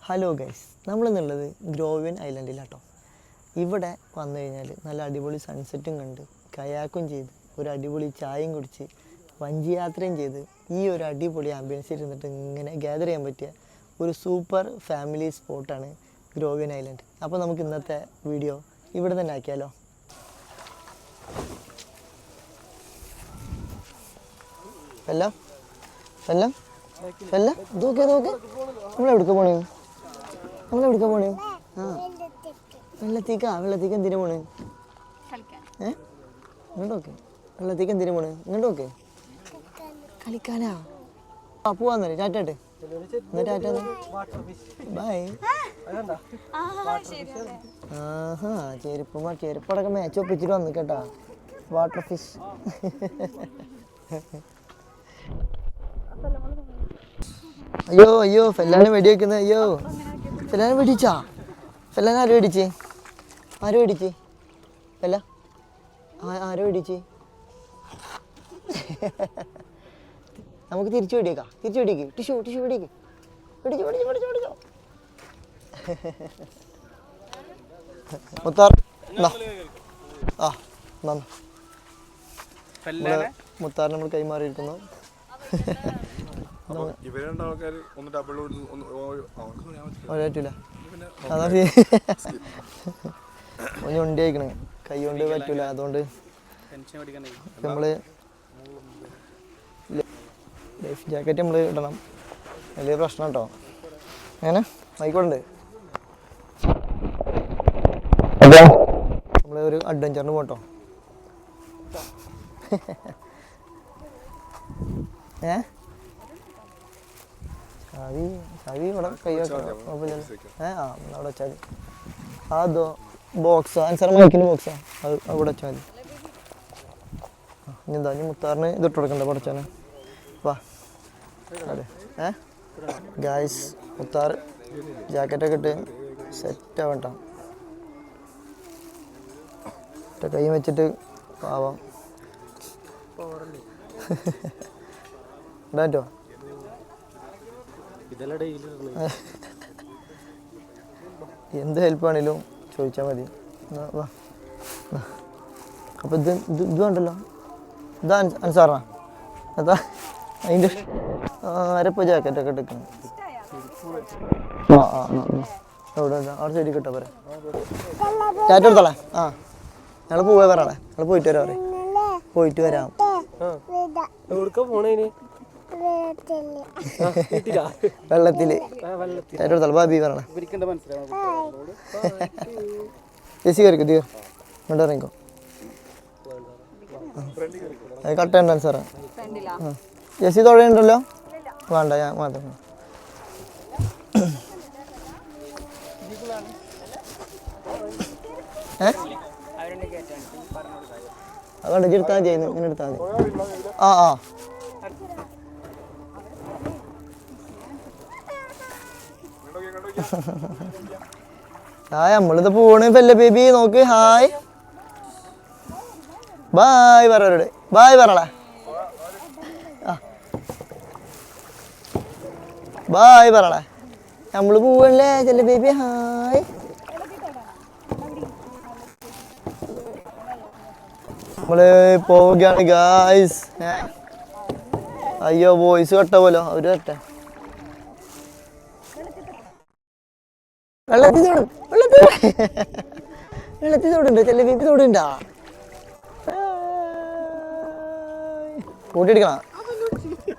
Hello guys, നമ്മളിന്നുള്ളത് ഗ്രോവിയൻ ഐലൻഡിലാട്ടോ. ഇവിടെ വന്നു കഴിഞ്ഞാൽ നല്ല അടിപൊളി സൺസെറ്റും കണ്ട് കയാക്കും ചെയ്ത് ഒരു അടിപൊളി ചായയും കുടിച്ച് വഞ്ചി യാത്രയും ചെയ്ത് ഈ ഒരു അടിപൊളി ആംബിയൻസിൽ ഇരുന്നിട്ട് ഇങ്ങനെ ഗ്യാദർ ചെയ്യാൻ പറ്റിയ ഒരു സൂപ്പർ ഫാമിലി സ്പോട്ടാണ് ഗ്രോവിയൻ ഐലൻഡ്. അപ്പോൾ നമുക്ക് ഇന്നത്തെ വീഡിയോ ഇവിടെ തന്നെ ആക്കിയാലോ. എല്ലാം എല്ലാം എല്ലാം നോക്കേ നമ്മളെവിടുക്ക പോണേ ആ വെള്ളത്തേക്ക് എന്തിനു പോണ്? ഇങ്ങോട്ട് നോക്കെ വെള്ളത്തേക്ക് എന്തിനു പോണ്? ഇങ്ങോട്ട് നോക്കെ കളിക്കാനാ. ആ പോവാന്നല്ലേ ടാറ്റാട്ടെ ടാറ്റ ബൈ. ആഹാ ചെരുപ്പടക്കം മാച്ച് ഒപ്പിച്ചിട്ട് വന്നു കേട്ടാ. Water fish. അയ്യോ ഫെല്ലാനെ വെടി വെക്കുന്നത്. അയ്യോ ഫെല്ലാനെ വെടിച്ചാ? ഫെല്ലാനെ ആരോ വെടിച്ച് ഫെല്ല ആരോ വെടിച്ച്? നമുക്ക് തിരിച്ചു വെടിക്ക്. ടിഷ്യൂ വെടിക്ക്. പിടിച്ചോ. മുത്താർ മുത്താറിന് നമ്മൾ കൈമാറിയിരിക്കുന്നു. ഒന്നുണ്ടി അയക്കണേ, കൈ കൊണ്ട് പറ്റൂല. അതുകൊണ്ട് നമ്മള് ലൈഫ് ജാക്കറ്റ് നമ്മള് ഇടണം. വലിയ പ്രശ്നം കേട്ടോ. അങ്ങനെ ആയിക്കോട്ടെ. നമ്മള് ഒരു അഡ്വഞ്ചറിന് പോട്ടോ. ചവി ഇവിടെ കൈ വെക്കണം. അവിടെ വെച്ചാൽ മതി. അതോ ബോക്സോ ആൻസർ മൈക്കിൻ്റെ ബോക്സോ അത് അവിടെ വെച്ചാൽ മതി. ഇനി ഇനി മുത്താറിന് ഇതിട്ട് കൊടുക്കണ്ടേ പഠിച്ചാന്? വാ അതെ. ഗായ്സ്, മുത്താർ ജാക്കറ്റൊക്കെ ഇട്ട് സെറ്റ് ആവണ്ട. കൈ വെച്ചിട്ട് പാവാം ഇടാറ്റോ. എന്ത് ഹെൽപ്പാണേലും ചോദിച്ചാൽ മതി. വാ. അപ്പം ഇത് വേണ്ടല്ലോ. ഇതാ അൻസാറാ? അതാ അതിൻ്റെ അരപ്പ് ജാക്കറ്റൊക്കെ എടുക്കണം. എവിടെ അവിടെ സൈഡിൽ കിട്ടാ പറയാം. ടാറ്റ എടുത്തോളാം. ഞങ്ങൾ പോവേ പറയാളെ. ഞങ്ങൾ പോയിട്ട് വരാം. പോയിട്ട് വരാം. വെള്ളത്തില് ടാറ്റ ബാബി പറയണേ. ചേച്ചി കയറിക്കോ. തീർ ഇങ്ങോട്ട് ഇറങ്ങിക്കോ. കട്ട ഉണ്ടോ സാറേ? ചേച്ചി തുഴയുണ്ടല്ലോ. വേണ്ട, ഞാൻ മാത്രം. അതുകൊണ്ട് എടുത്താൽ ചെയ്യുന്നു. ഇങ്ങനെ എടുത്താൽ മതി. ഹായ്, നമ്മളിത് പോണ്. ഫെല്ല ബേബി നോക്ക്. ഹായ് ബായ് പറവരോട്. ബായ് പറളെ. ബായ് പറളെ. നമ്മള് പോവല്ലേ ചെല്ല ബേബി. ഹായ്. നമ്മള് പോവുകയാണ് ഗായ്സ്. അയ്യോ വോയിസ് കട്ട പോലോ. അവര് കട്ടെ. വെള്ളത്തിൽ തോടുണ്ടോ? ചെല്ല ബേബി തോടുണ്ടാ? കൂട്ടിയെടുക്കണം.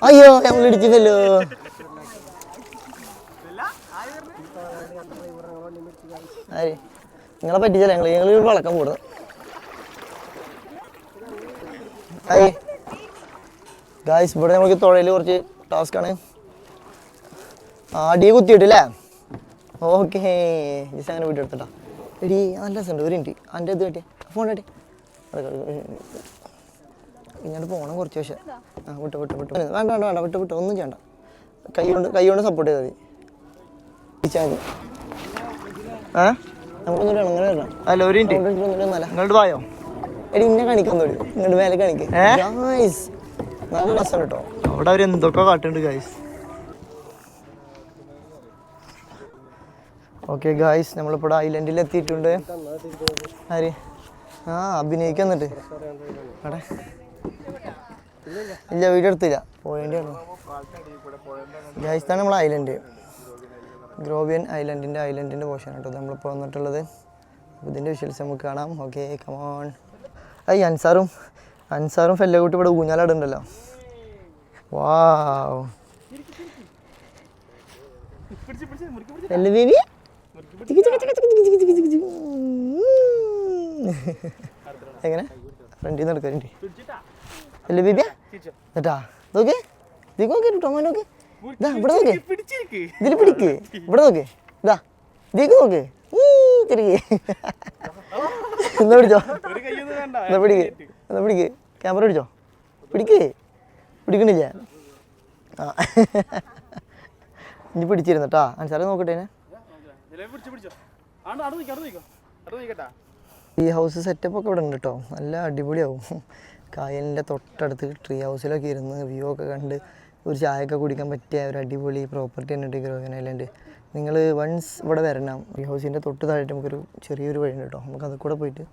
അയ്യോ നമ്മൾ ഇടിച്ചില്ലല്ലോ. ആര് നിങ്ങളെ പറ്റിച്ചല്ലേ? ഞങ്ങൾ വളക്കം കൂടുന്നു. ഗായ്സ്, ഇവിടെ നമുക്ക് തുഴയിൽ കുറച്ച് ടാസ്ക്കാണ്. അടിയെ കുത്തിയിട്ടില്ലേ? ഓക്കെ ജിസ് അങ്ങനെ വീഡിയോ എടുത്തിട്ടാ. എടി നല്ല രസമുണ്ട്. ഒരു മിനിറ്റ് എൻ്റെ ഇത് കട്ടെ ഫോൺ കട്ടെ. ഇങ്ങോട്ട് പോകണം കുറച്ച്. പക്ഷേ വിട്ടു വേണ്ട വിട്ടു ഒന്നും ചെയ്യണ്ട. കൈ കൊണ്ട് സപ്പോർട്ട് ചെയ്താൽ മതി. തിരിച്ചാൽ മതി. നമുക്കൊന്നും അങ്ങനെ വരണം. അല്ല ഒരു മിനിറ്റ് ഇങ്ങോട്ട് പോയോ? എടി ഇന്നെ കാണിക്കാൻ തോടി. ഇങ്ങോട്ട് മേലെ കാണിക്ക്. നല്ല രസം കേട്ടോ. അവിടെ അവർ എന്തൊക്കെ കാട്ടുന്നുണ്ട് ഗൈസ്. ഓക്കെ ഗായ്സ്, നമ്മളിപ്പോൾ ഐലൻഡിൽ എത്തിയിട്ടുണ്ട്. ആര് അഭിനയിക്കാൻ എന്നിട്ട് അവിടെ ഇല്ല, വീഡിയോ എടുത്തില്ല, പോയേണ്ടിയാണ്. ഗായ്സ്, ഇതാണ് നമ്മൾ ഐലൻഡ്, ഗ്രോവിയൻ ഐലൻഡിൻ്റെ പോർഷൻ കേട്ടോ നമ്മളിപ്പോൾ വന്നിട്ടുള്ളത്. അപ്പോൾ ഇതിൻ്റെ വിഷ്വൽസ് നമുക്ക് കാണാം. Okay, come on. അൻസാറും ഫെല്ലക്കുട്ടി ഇവിടെ ഊഞ്ഞാലാടുണ്ടല്ലോ. വാവ്, ബേബി എങ്ങനെ ഫ്രണ്ടിൽ നിന്ന് എടുക്കാറുണ്ട് അല്ലേ ബേബിയാ? കേട്ടാ നോക്കേ, ഇതിക്ക് നോക്കി ടൊമാറ്റോ നോക്ക്, ഇതാ ഇവിടെ നോക്കേ, ഇതിൽ പിടിക്ക്, ഇവിടെ നോക്കേ, ഇതാ ഇതിക്ക് നോക്ക്, തിരികെ എന്നാ പിടിച്ചോ, എന്നാ പിടിക്ക് ക്യാമറ പിടിച്ചോ, പിടിക്കണില്ല. ആ ഇനി പിടിച്ചിരുന്നു കേട്ടാ. അൻസാറെ നോക്കട്ടെ. ട്രീ ഹൗസ് സെറ്റപ്പ് ഒക്കെ ഇവിടെ ഉണ്ട് കേട്ടോ, നല്ല അടിപൊളിയാവും. കായലിൻ്റെ തൊട്ടടുത്ത് ട്രീ ഹൗസിലൊക്കെ ഇരുന്ന് വ്യൂ ഒക്കെ കണ്ട് ഒരു ചായയൊക്കെ കുടിക്കാൻ പറ്റിയ ഒരു അടിപൊളി പ്രോപ്പർട്ടി ഉണ്ട് ഗ്രോവിയൻ ഐലൻഡ്. നിങ്ങൾ വൺസ് ഇവിടെ വരണം. ട്രീ ഹൗസിൻ്റെ തൊട്ട് താഴെ നമുക്കൊരു ചെറിയൊരു വഴിയുണ്ട് കേട്ടോ, നമുക്ക് അതിൽ കൂടെ പോയിട്ട്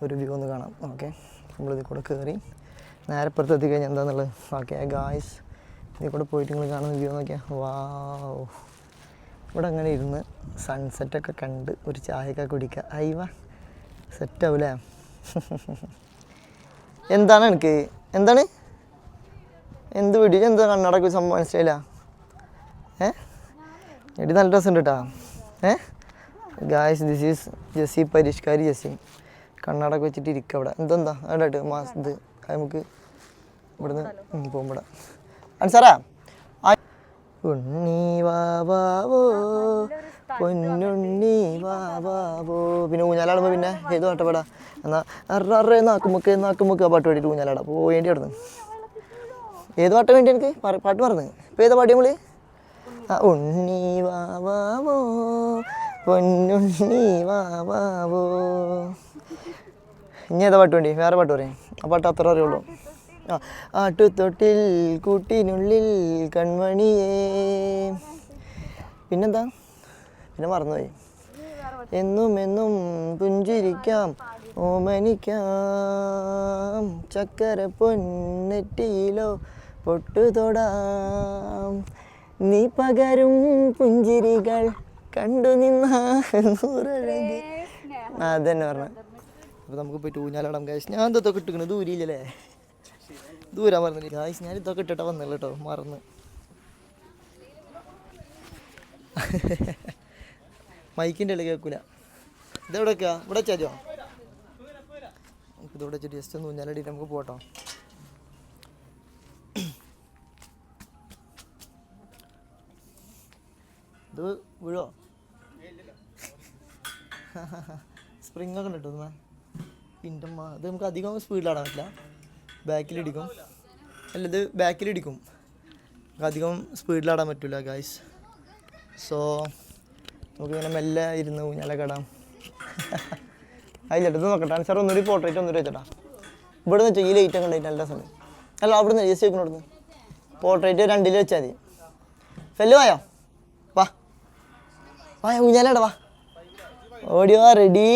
ഒരു വ്യൂ ഒന്ന് കാണാം. ഓക്കെ, നമ്മളിതിൽ കൂടെ കയറി നേരെ പുറത്ത് എത്തിക്കഴിഞ്ഞാൽ എന്താണെന്നുള്ളത്. ഓക്കെ ഗായ്സ്, ഇതിൽ കൂടെ പോയിട്ട് നിങ്ങൾ കാണുന്ന വ്യൂ നോക്കിയാൽ വാവ്. ഇവിടെ അങ്ങനെ ഇരുന്ന് സൺസെറ്റൊക്കെ കണ്ട് ഒരു ചായയൊക്കെ കുടിക്കുക. അയ്യവ സെറ്റാവൂലേ? എന്താണ് എനിക്ക് എന്ത് വീഡിയോ എന്താ കണ്ണടക്ക് സംഭവം മനസ്സിലായില്ല? എടി നല്ല രസമുണ്ട് കേട്ടോ. ഗായ്സ്, ദിസ് ഈസ് ജെസ്സി, പരിഷ്കാരി ജെസ്സി. കണ്ണടക്ക് വെച്ചിട്ട് ഇരിക്കുക അവിടെ. എന്താ അവിടെ മാസ് ഇത് നമുക്ക് ഇവിടുന്ന് പോകുമ്പോൾ അൻസാറാ ഉണ്ണി വാവോ പൊന്നുണ്ണി വാവോ. പിന്നെ ഊഞ്ഞാലാടുമ്പോൾ പിന്നെ ഏത് പാട്ട പാടാ? എന്നാൽ അറേ നാക്കുമുക്ക് ആ പാട്ട് പാടിയിട്ട് ഊഞ്ഞാലാടാ പോവേണ്ടി അവിടെ നിന്ന്. ഏത് പാട്ട് വേണ്ടി എനിക്ക് പാട്ട് മറന്ന് ഇപ്പം ഏതാ പാടി നമ്മൾ? ഉണ്ണി വാവോ പൊന്നുണ്ണി വാവോ. ഇനി ഏതാ പാട്ട് വേണ്ടി? വേറെ പാട്ട് പറയും. ആ പാട്ട് അത്ര അറിയുള്ളൂ. ആട്ടുതൊട്ടിൽ കൂട്ടിനുള്ളിൽ കൺമണിയേ. പിന്നെന്താ? പിന്നെ മറന്നുപോയി. എന്നും പുഞ്ചിരിക്കാം ഓമനിക്കാം, ചക്കര പൊന്നെറ്റിയിലോ പൊട്ടു തൊടാം, നീ പകരും പുഞ്ചിരികൾ കണ്ടു നിന്ന നൂറഴകി. അതന്നെ പറഞ്ഞ. അപ്പോൾ നമുക്ക് പോയിട്ട് ഊഞ്ഞാലാടാം ഗായ്സ്. ഞാൻ ഇതൊക്കെ ഇട്ടിക്കണത് ദൂരിയില്ലല്ലേ? ദൂരാൻ പറഞ്ഞില്ല ഗായ്സ്, ഞാൻ ഇതൊക്കെ ഇട്ടിട്ടാ വന്നില്ല കേട്ടോ, മറന്ന്. മൈക്കിൻ്റെ ഇടയിൽ കേൾക്കൂല. ഇതെവിടെ വെക്കുക? ഇവിടെ വെച്ചാലോ? നമുക്ക് ഇതോടെ വെച്ചിട്ട് ജസ്റ്റ് ഒന്ന് ഊഞ്ഞാലടിയിട്ട് നമുക്ക് പോട്ടോ. ഇത് വീഴോ? സ്പ്രിങ് ഒക്കെ ഉണ്ട് കേട്ടോ. ഇത് നമുക്ക് അധികം സ്പീഡിലാടാൻ പറ്റില്ല, ബാക്കിലിടിക്കും. അല്ല, ഇത് ബാക്കിലിടിക്കും, അധികം സ്പീഡിലാടാൻ പറ്റില്ല ഗായ്സ്. സോ നമുക്കിങ്ങനെ മെല്ലെ ഇരുന്ന് ഊഞ്ഞാലൊക്കെ ഇടാം. അതിലിട്ട് നോക്കട്ടെ. സാർ ഒന്നുകൂടി പോർട്രേറ്റ് ഒന്നുകൂടി വെച്ചേട്ടാ. ഇവിടെ നിന്ന് വെച്ചാൽ ഈ ലൈറ്റ് ഒക്കെ ഉണ്ടായിട്ട് നല്ല സമയം. അല്ല, അവിടെ നിന്ന് ജസ്റ്റ് വെക്കണം. അവിടുന്ന് പോർട്രേറ്റ് 2 വെച്ചാൽ മതി. ഫെല്ല് വായോ? വാ ഊഞ്ഞാലടാ, വാ ഓടിയോ. റെഡി?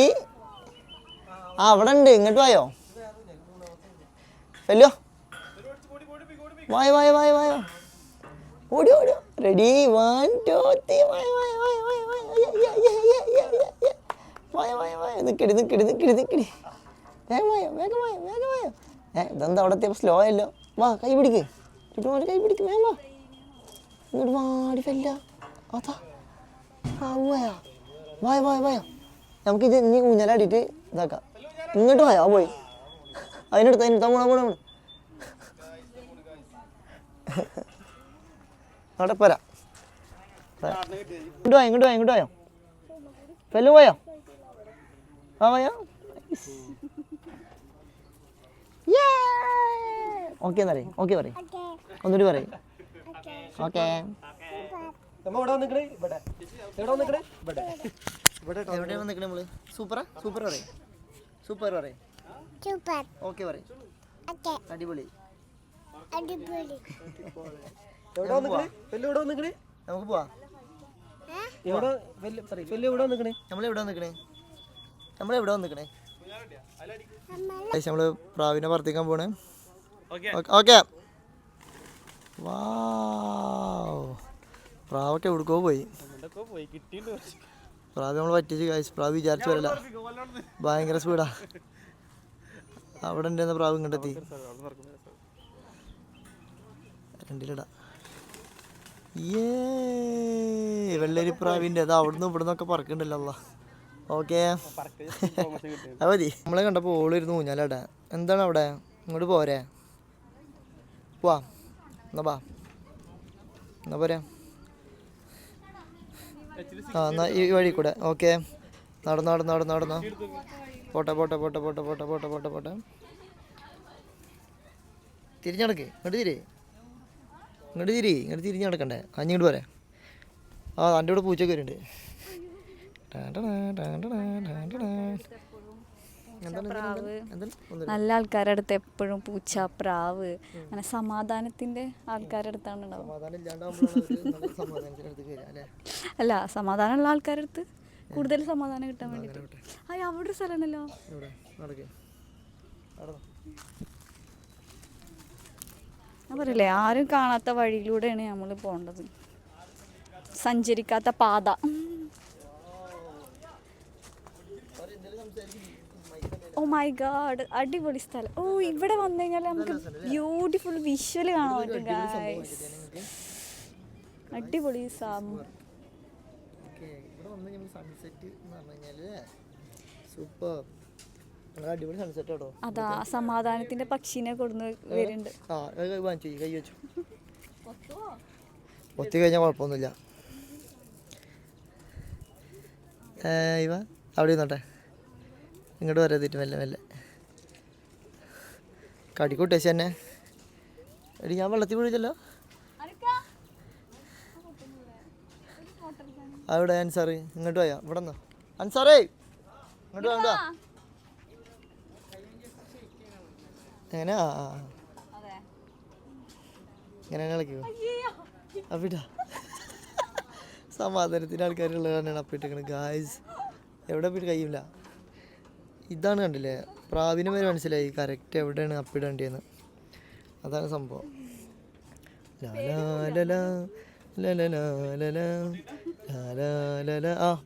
അവിടെ ഉണ്ട്, ഇങ്ങോട്ട് വായോ. ഫെല്ലോ വായോ ഓടിയോ. റെഡി? 1 2 3 നിക്കടി. വേഗം വായോ. ഇതെന്താ അവിടെ എത്തിയപ്പോൾ സ്ലോ അല്ലോ. വാ, കൈ പിടിക്ക്, ചുറ്റുപാട് കൈ പിടിക്ക്, വേഗം വാ. ഇങ്ങോട്ട് മാടി ഫെല്ല. അതാ വായോ. നമുക്കിത് ഇനി ഊഞ്ഞാലാടിയിട്ട് ഇതാക്കാം. ഇങ്ങോട്ട് വായോ. പോയി അതിനടുത്ത് പോണ അവിടെ പോരാ. ഇങ്ങോട്ട് വായോ. ഫെല്ലും പോയോ? വായോ. ഓക്കെ എന്നറിയും. ഓക്കെ പറയും, ഒന്നുകൂടി പറയും. ഓക്കെ. എവിടെയാണ് വന്നിക്കണേ നമ്മള്? സൂപ്പർ പറയും. ഓക്കെ പറയും. അടിപൊളി. നമുക്ക് പോവാ. നമ്മളെവിടെ നിൽക്കണേ നമ്മള് പ്രാവിനെ പറത്തിക്കാൻ പോണേ. ഓക്കെ പ്രാവൊക്കെ എവിടേക്കോ പോയി. പ്രാവ് നമ്മൾ പറ്റിച്ച് കാശ്. പ്രാവ് വിചാരിച്ചു വരല്ല, ഭയങ്കര സ്പീഡാ. അവിടെ ഉണ്ടായിരുന്ന പ്രാവ് ഇങ്ങോട്ടെത്തി. രണ്ടിലിടാ വെള്ളരി പ്രാവിൻ്റെ അത് അവിടുന്ന് ഇവിടുന്നൊക്കെ പറക്കണ്ടല്ലോ. ഓക്കെ അത് മതി. നമ്മളെ കണ്ടപ്പോൾ ഓളിരുന്ന് ഊഞ്ഞാലാടാ. എന്താണ് അവിടെ? ഇങ്ങോട്ട് പോരെ, പോവാ എന്നാ പോരെ. എന്നാ ഈ വഴി കൂടെ. ഓക്കെ നടന്നോ. പോട്ടെ. തിരിഞ്ഞടക്ക്. ഇങ്ങോട്ട് തിരിഞ്ഞ് നടക്കണ്ടേ? ഇങ്ങോട്ട് പോരെ. എൻ്റെ കൂടെ പൂച്ചയൊക്കെ വരുന്നുണ്ട്. നല്ല ആൾക്കാരുടെ അടുത്ത് എപ്പോഴും പൂച്ച, പ്രാവ്, അങ്ങനെ സമാധാനത്തിന്റെ ആൾക്കാരുടെ അടുത്താണ് ഉണ്ടാവും. അല്ല, സമാധാനമുള്ള ആൾക്കാരുടെ അടുത്ത് കൂടുതൽ സമാധാനം കിട്ടാൻ വേണ്ടിട്ട്. അവിടെ ഒരു സ്ഥലമാണല്ലോ. ഞാൻ പറയില്ലേ, ആരും കാണാത്ത വഴിയിലൂടെയാണ് നമ്മൾ പോകേണ്ടത്, സഞ്ചരിക്കാത്ത പാത. ഓ മൈ ഗാഡ്, അടിപൊളി സ്ഥലം. ഓ, ഇവിടെ വന്നു കഴിഞ്ഞാൽ നമുക്ക് ബ്യൂട്ടിഫുൾ വിഷ്വൽ കാണാൻ പറ്റും ഗൈസ്. അടിപൊളി അതാ സമാധാനത്തിന്റെ പക്ഷിനെ കൊടുന്ന് വരുന്നുണ്ട്. ഒത്തി കഴിഞ്ഞാൽ കുഴപ്പമൊന്നുമില്ല. അവിടെ ഇരുന്നോട്ടെ, ഇങ്ങോട്ട് വരാതിട്ട് മെല്ലെ കടിക്കൂട്ടെ തന്നെ. എടി ഞാൻ വെള്ളത്തിൽ വീഴിച്ചല്ലോ. അവിടെ അൻസാറ് ഇങ്ങോട്ട് പോയാ. ഇവിടെ നിന്നോ അൻസാറേ, ഇങ്ങോട്ട് വേണ്ട. എങ്ങനെ ഇങ്ങനെ കളിക്കോ? അപ്പിട്ടാ സമാധാനത്തിന് ആൾക്കാരുള്ളതാണ് അപ്പിട്ടിരിക്കണത് ഗായ്സ്. എവിടെ പോയിട്ട് കഴിയില്ല. ഇതാണ് കണ്ടില്ലേ, പ്രാവിനെ വരെ മനസ്സിലായി കറക്റ്റ് എവിടെയാണ് അപ്പിടേണ്ടതെന്ന്. അതാണ് സംഭവം.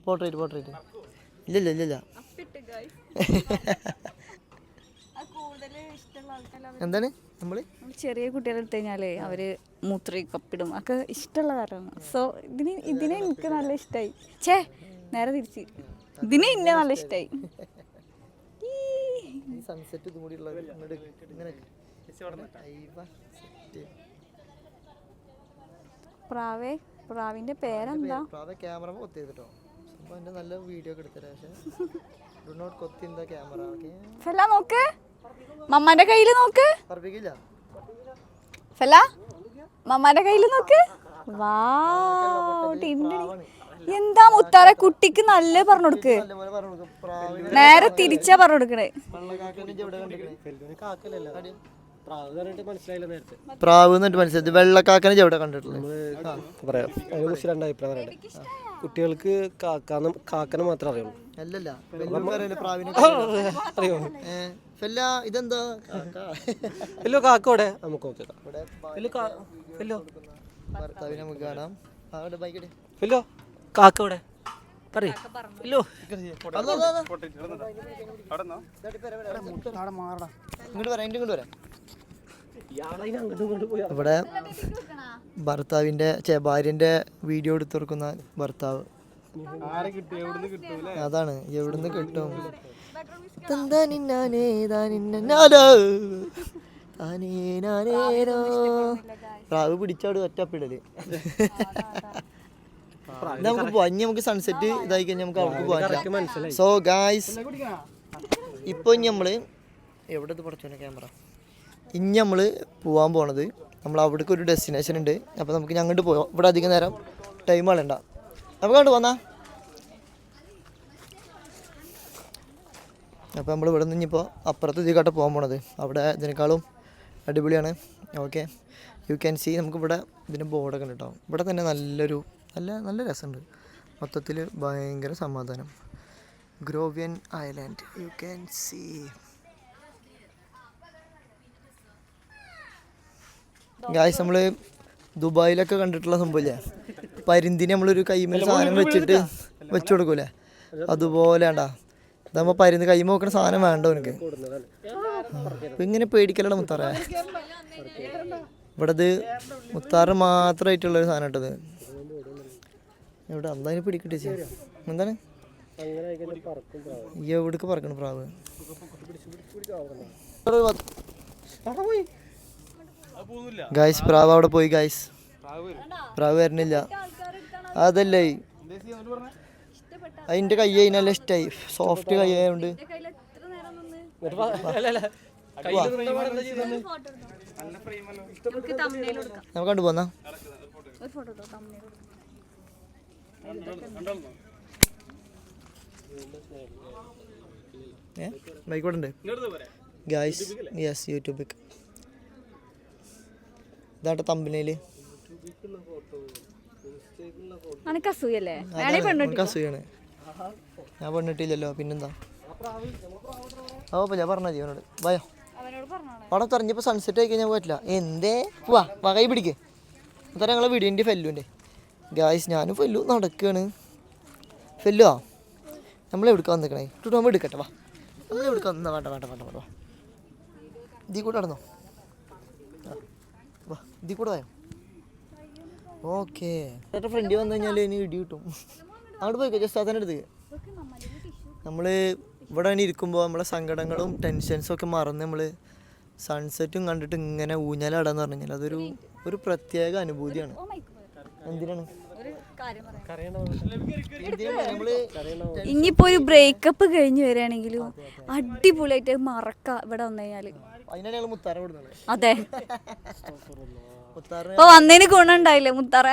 പോട്രേറ്റ് ഇല്ല. എന്താണ് നമ്മള് ചെറിയ കുട്ടികളെ എടുത്തു കഴിഞ്ഞാലേ അവര് മൂത്രക്കപ്പിടും ഒക്കെ ഇഷ്ടമുള്ള കാര്യമാണ്. സോ ഇതിനെ എനിക്ക് നല്ല ഇഷ്ടമായി. നേരെ തിരിച്ച് ഇതിനെ ഇന്നെ നല്ല ഇഷ്ടമായി. സൺസെറ്റ് പ്രാവിന്റെ പേരെന്താ? ക്യാമറ കൊത്തിട്ടോ, നല്ല വീഡിയോ ഒക്കെ എടുത്തരാ. ഫെല നോക്ക്, മമ്മാന്റെ കയ്യില് നോക്ക്. ഫെല മമ്മാന്റെ കയ്യില് നോക്ക്. എന്താ മുത്താറെ, കുട്ടിക്ക് നല്ല പറഞ്ഞു കൊടുക്ക്. നേരെ തിരിച്ചാ പറഞ്ഞു കൊടുക്കണേ. പ്രാവ് മനസ്സിലായി. വെള്ളക്കാക്കനെ എവിടെ കണ്ടിട്ടുള്ളത്? കുട്ടികൾക്ക് കാക്കനെ മാത്രമേ അറിയുള്ളൂ. അല്ലല്ല, ഇതെന്താ കാക്കോടെ നമുക്ക് നമുക്ക് കാണാം. കാക്കോടെ പറയൂ. ഇങ്ങോട്ട് വരാം. ഇവിടെ ഭാര്യന്റെ വീഡിയോ എടുത്തു കൊടുക്കുന്ന ഭർത്താവ്. അതാണ് എവിടുന്ന് കിട്ടും. പ്രാവ് പിടിച്ചാട് ഒറ്റപ്പിടല്. നമുക്ക് പോവാം. നമുക്ക് സൺസെറ്റ് ഇതായി കഴിഞ്ഞാൽ നമുക്ക് അവിടെ പോവാം. സോ ഗായ്സ്, ഇപ്പൊ നമ്മള് എവിടെ പഠിച്ചോനെ ക്യാമറ. ഇനി നമ്മൾ പോകാൻ പോണത്, നമ്മൾ അവിടേക്ക് ഒരു ഡെസ്റ്റിനേഷൻ ഉണ്ട്. അപ്പോൾ നമുക്ക് ഞങ്ങോട്ട് പോയോ. ഇവിടെ അധികം നേരം ടൈം കളയണ്ട. നമുക്ക് കണ്ടു പോന്നാ. അപ്പോൾ നമ്മൾ ഇവിടെ നിന്ന് ഇനിയിപ്പോൾ അപ്പുറത്ത് ഇതിക്കാട്ട് പോകാൻ പോണത്. അവിടെ ഇതിനേക്കാളും അടിപൊളിയാണ്. Okay, you can see. നമുക്കിവിടെ ഇതിൻ്റെ ബോർഡൊക്കെ ഉണ്ട് കേട്ടോ. ഇവിടെ തന്നെ നല്ല രസമുണ്ട്. മൊത്തത്തിൽ ഭയങ്കര സമാധാനം. ഗ്രോവിയൻ island you can see. Guys നമ്മൾ ദുബായിലൊക്കെ കണ്ടിട്ടുള്ള സംഭവമില്ലേ, പരിന്തിന് നമ്മളൊരു കൈമേൽ സാധനം വെച്ചിട്ട് വെച്ചു കൊടുക്കൂലേ, അതുപോലെ ഉണ്ടാ ഇതാകുമ്പോൾ പരിന്ത് കൈമ നോക്കണ സാധനം വേണ്ട എനിക്ക്. അപ്പം ഇങ്ങനെ പേടിക്കലട മുത്താറേ. ഇവിടെ ഇത് മുത്താറ് മാത്രമായിട്ടുള്ളൊരു സാധനം ഇട്ടത്. എവിടെ അന്നതിന് പിടിക്കട്ടെ ചേ എന്താണ് എവിടേക്ക് പറക്കണ പ്രാവ്? ഗായ്സ് പ്രാവ് അവിടെ പോയി ഗായ്സ്, പ്രാവ് വരണില്ല. അതല്ലേ അതിൻ്റെ കൈ അതിനെല്ലാം ഇഷ്ടമായി, സോഫ്റ്റ് കൈ ആയതുകൊണ്ട്. നമുക്ക് കണ്ടു പോന്നാ ബൈക്കോട്ടുണ്ട് ഗായ്സ്. യെസ് യൂട്യൂബിൽ ഇതാട്ടെ തമ്പനയില് അസൂയാണ്. ഞാൻ പെണ്ണിട്ടില്ലല്ലോ പിന്നെന്താ. ഞാൻ പറഞ്ഞ ജീവനോട് ഭയോ അവിടെ തെറിഞ്ഞപ്പോൾ സൺസെറ്റ് ആയി കഴിഞ്ഞാൽ പറ്റില്ല. എന്തേ വാ വാ കൈ പിടിക്ക്. അത്ര ഞങ്ങളെ വീടിൻ്റെ ഫെല്ലുൻ്റെ ഗായ്സ്. ഞാനും ഫെല്ലു നടക്കുകയാണ്. ഫെല്ലുവാ നമ്മളെവിടുക്കാൻ വന്നിക്കണേ ഇട്ടിട്ട് നമ്മൾ എടുക്കട്ടെ. വാ നമ്മളെവിടുക്കാൻ വന്നാ വേണ്ട വേണ്ട വേണ്ട വേണ്ട വാ ഇതീ കൂടെ നടന്നോ. വാ ഇതീ കൂടെ വായോ. ഓക്കെ ചേട്ടാ ഫ്രണ്ടിൽ വന്നു കഴിഞ്ഞാൽ ഇനി ഇടി കിട്ടും. അങ്ങോട്ട് പോയിക്കോ ജസ്റ്റ് അതിൻ്റെ അടുത്ത്. നമ്മൾ ഇവിടെ തന്നെ ഇരിക്കുമ്പോൾ നമ്മളെ സങ്കടങ്ങളും ടെൻഷൻസും ഒക്കെ മറന്ന് നമ്മൾ സൺസെറ്റും കണ്ടിട്ട് ഇങ്ങനെ ഊഞ്ഞാലാടാന്ന് പറഞ്ഞു കഴിഞ്ഞാൽ അതൊരു ഒരു പ്രത്യേക അനുഭൂതിയാണ്. എന്തിനാണ് ഇനിയിപ്പോ ഒരു ബ്രേക്കപ്പ് കഴിഞ്ഞ് വരികയാണെങ്കിലും അടിപൊളിയായിട്ട് മറക്ക ഇവിടെ വന്നു കഴിഞ്ഞാല്. അതിനാണ് മുത്താറ വിടുന്നത്. അതെ ഇപ്പൊ വന്നതിന് ഗുണം ഉണ്ടായില്ലേ മുത്താറ.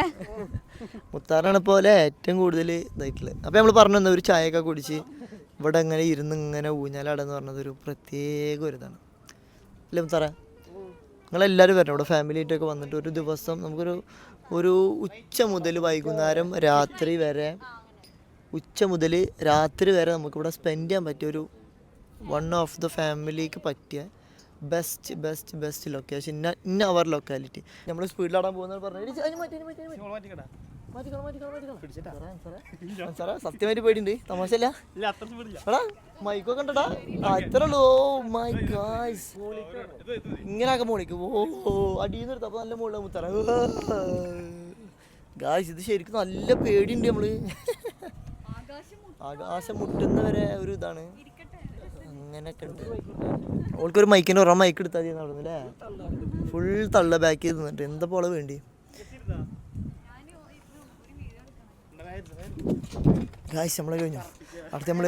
മുത്താറാണ് പോലെ ഏറ്റവും കൂടുതൽ ഇതായിട്ടുള്ളത്. അപ്പം നമ്മൾ പറഞ്ഞു തന്നെ ഒരു ചായയൊക്കെ കുടിച്ച് ഇവിടെ ഇങ്ങനെ ഇരുന്ന് ഇങ്ങനെ ഊഞ്ഞാലാടെന്ന് പറഞ്ഞത് ഒരു പ്രത്യേക ഒരു ഇതാണ് അല്ലേ മുത്താറ? നിങ്ങളെല്ലാവരും വരണം ഇവിടെ ഫാമിലി ആയിട്ടൊക്കെ വന്നിട്ട് ഒരു ദിവസം നമുക്കൊരു ഒരു ഉച്ച മുതൽ വൈകുന്നേരം രാത്രി വരെ നമുക്കിവിടെ സ്പെൻഡ് ചെയ്യാൻ പറ്റിയ ഒരു വൺ ഓഫ് ദ ഫാമിലിക്ക് പറ്റിയ best location in our locality. നമ്മൾ സ്പീഡിലാടാൻ പോകുന്ന പറഞ്ഞു സത്യമായിട്ട് പേടിയുണ്ട്, തമാശല്ല. എടാ മൈക്കൊക്കെ ഉണ്ടടാ അത്രേ ഉള്ളൂ. ഓ മൈ ഗായ്സ് ഇങ്ങനെയൊക്കെ മോളിക്ക് ഓ അടിയിൽ നിന്ന് എടുത്തപ്പോൾ നല്ല മുകളിൽ മുത്തറ ഗായ്സ്. ഇത് ശരിക്കും നല്ല പേടിയുണ്ട്. നമ്മള് ആകാശം മുട്ടുന്നവരെ ഒരു ഇതാണ്. അങ്ങനെയൊക്കെ ഉണ്ട്. ഓൾക്കൊരു മൈക്കിന് ഒരാ മൈക്ക് എടുത്താൽ മതി നടന്നില്ലേ. ഫുൾ തള്ള ബാക്ക് ചെയ്ത് നിന്നിട്ട് എന്താ പോലെ വേണ്ടി. ഗായ്സ് നമ്മളെ കഴിഞ്ഞു. അടുത്ത് നമ്മൾ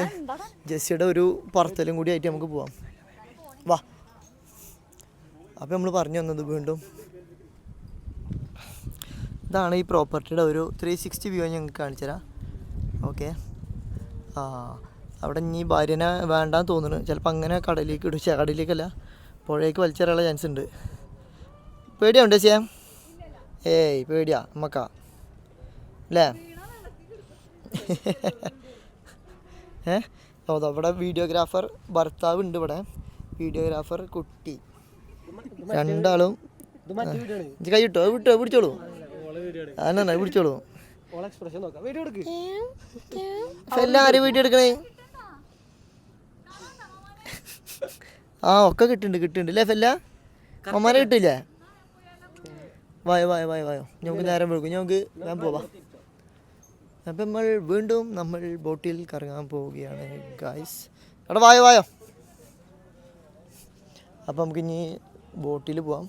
ജെസ്സിയുടെ ഒരു പറത്തലും കൂടി ആയിട്ട് നമുക്ക് പോവാം. വാ. അപ്പം നമ്മൾ പറഞ്ഞു വന്നത് വീണ്ടും ഇതാണ് ഈ പ്രോപ്പർട്ടിയുടെ ഒരു 360 വ്യൂ ഞങ്ങൾക്ക് കാണിച്ചു തരാം. ഓക്കെ. അവിടെ ഇനി ഭാര്യനെ വേണ്ടാന്ന് തോന്നുന്നു. ചിലപ്പോൾ അങ്ങനെ കടലിലേക്ക് ഇടിച്ച കടലിലേക്കല്ല പുഴയ്ക്ക് വലിച്ചെറിയാനുള്ള ചാൻസ് ഉണ്ട്. പേടിയാവുണ്ട് ചെയ്യാം. ഏയ് പേടിയാ നമ്മക്കാ അല്ലേ? അവിടെ വീഡിയോഗ്രാഫർ ഭർത്താവ് ഉണ്ട്, ഇവിടെ വീഡിയോഗ്രാഫർ കുട്ടി, രണ്ടാളും കൈ വിട്ടോ പിടിച്ചോളൂ. അതെ പിടിച്ചോളൂ. എല്ലാരും വീഡിയോ എടുക്കണേ. ഒക്കെ കിട്ടുന്നുണ്ട് അല്ലേ ഫെല്ല? അമ്മാനെ കിട്ടില്ലേ? വായോ നമുക്ക് നേരം വെളുക്കും. നമുക്ക് ഞാൻ പോവാ. അപ്പം നമ്മൾ ബോട്ടിൽ കറങ്ങാൻ പോവുകയാണ് ഗായ്സ്. അവിടെ വായോ. അപ്പം നമുക്കിനി ബോട്ടിൽ പോവാം.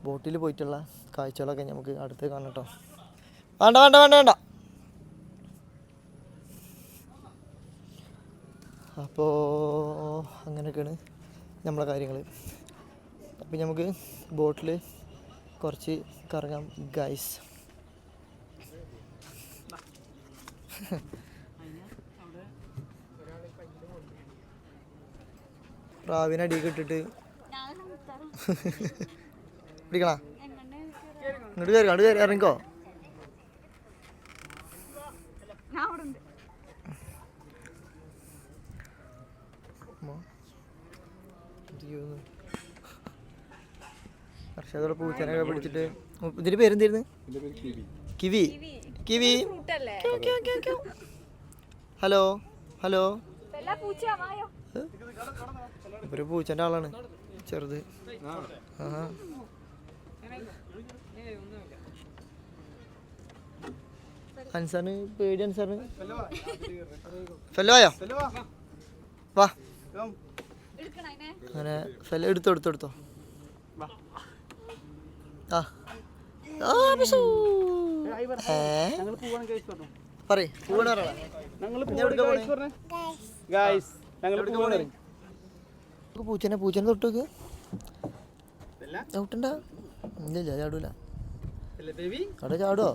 ബോട്ടിൽ പോയിട്ടുള്ള കാഴ്ചകളൊക്കെ നമുക്ക് അടുത്ത് കാണാം കേട്ടോ. വേണ്ട. അപ്പോൾ അങ്ങനെയൊക്കെയാണ് നമ്മളെ കാര്യങ്ങൾ. അപ്പം നമുക്ക് ബോട്ടിൽ കുറച്ച് കറങ്ങാം ഗൈസ്. പ്രാവിനെ അടിയൊക്കെ ഇട്ടിട്ട് പിടിക്കണ ഇങ്ങോട്ട് കയറി ഇറങ്ങിക്കോ. ഹർഷദോടെ പൂച്ചനൊക്കെ പിടിച്ചിട്ട് ഇതിന്റെ പേരെന്തായിരുന്നു? കിവി. കിവി. Hello hello. ഒരു പൂച്ചന്റെ ആളാണ് ചെറുത്. അൻസാറിന് പേടി. അൻസാറിന് ഫെല്ലോ ആയോ? വാ. അങ്ങനെ ഫെല്ലോ എടുത്തോ. ആ പറയ് പൂച്ചനെ തൊട്ടോക്ക്. ചവിട്ടണ്ട. ഇല്ല ചാടൂല. അവിടെ ചാടുവോ?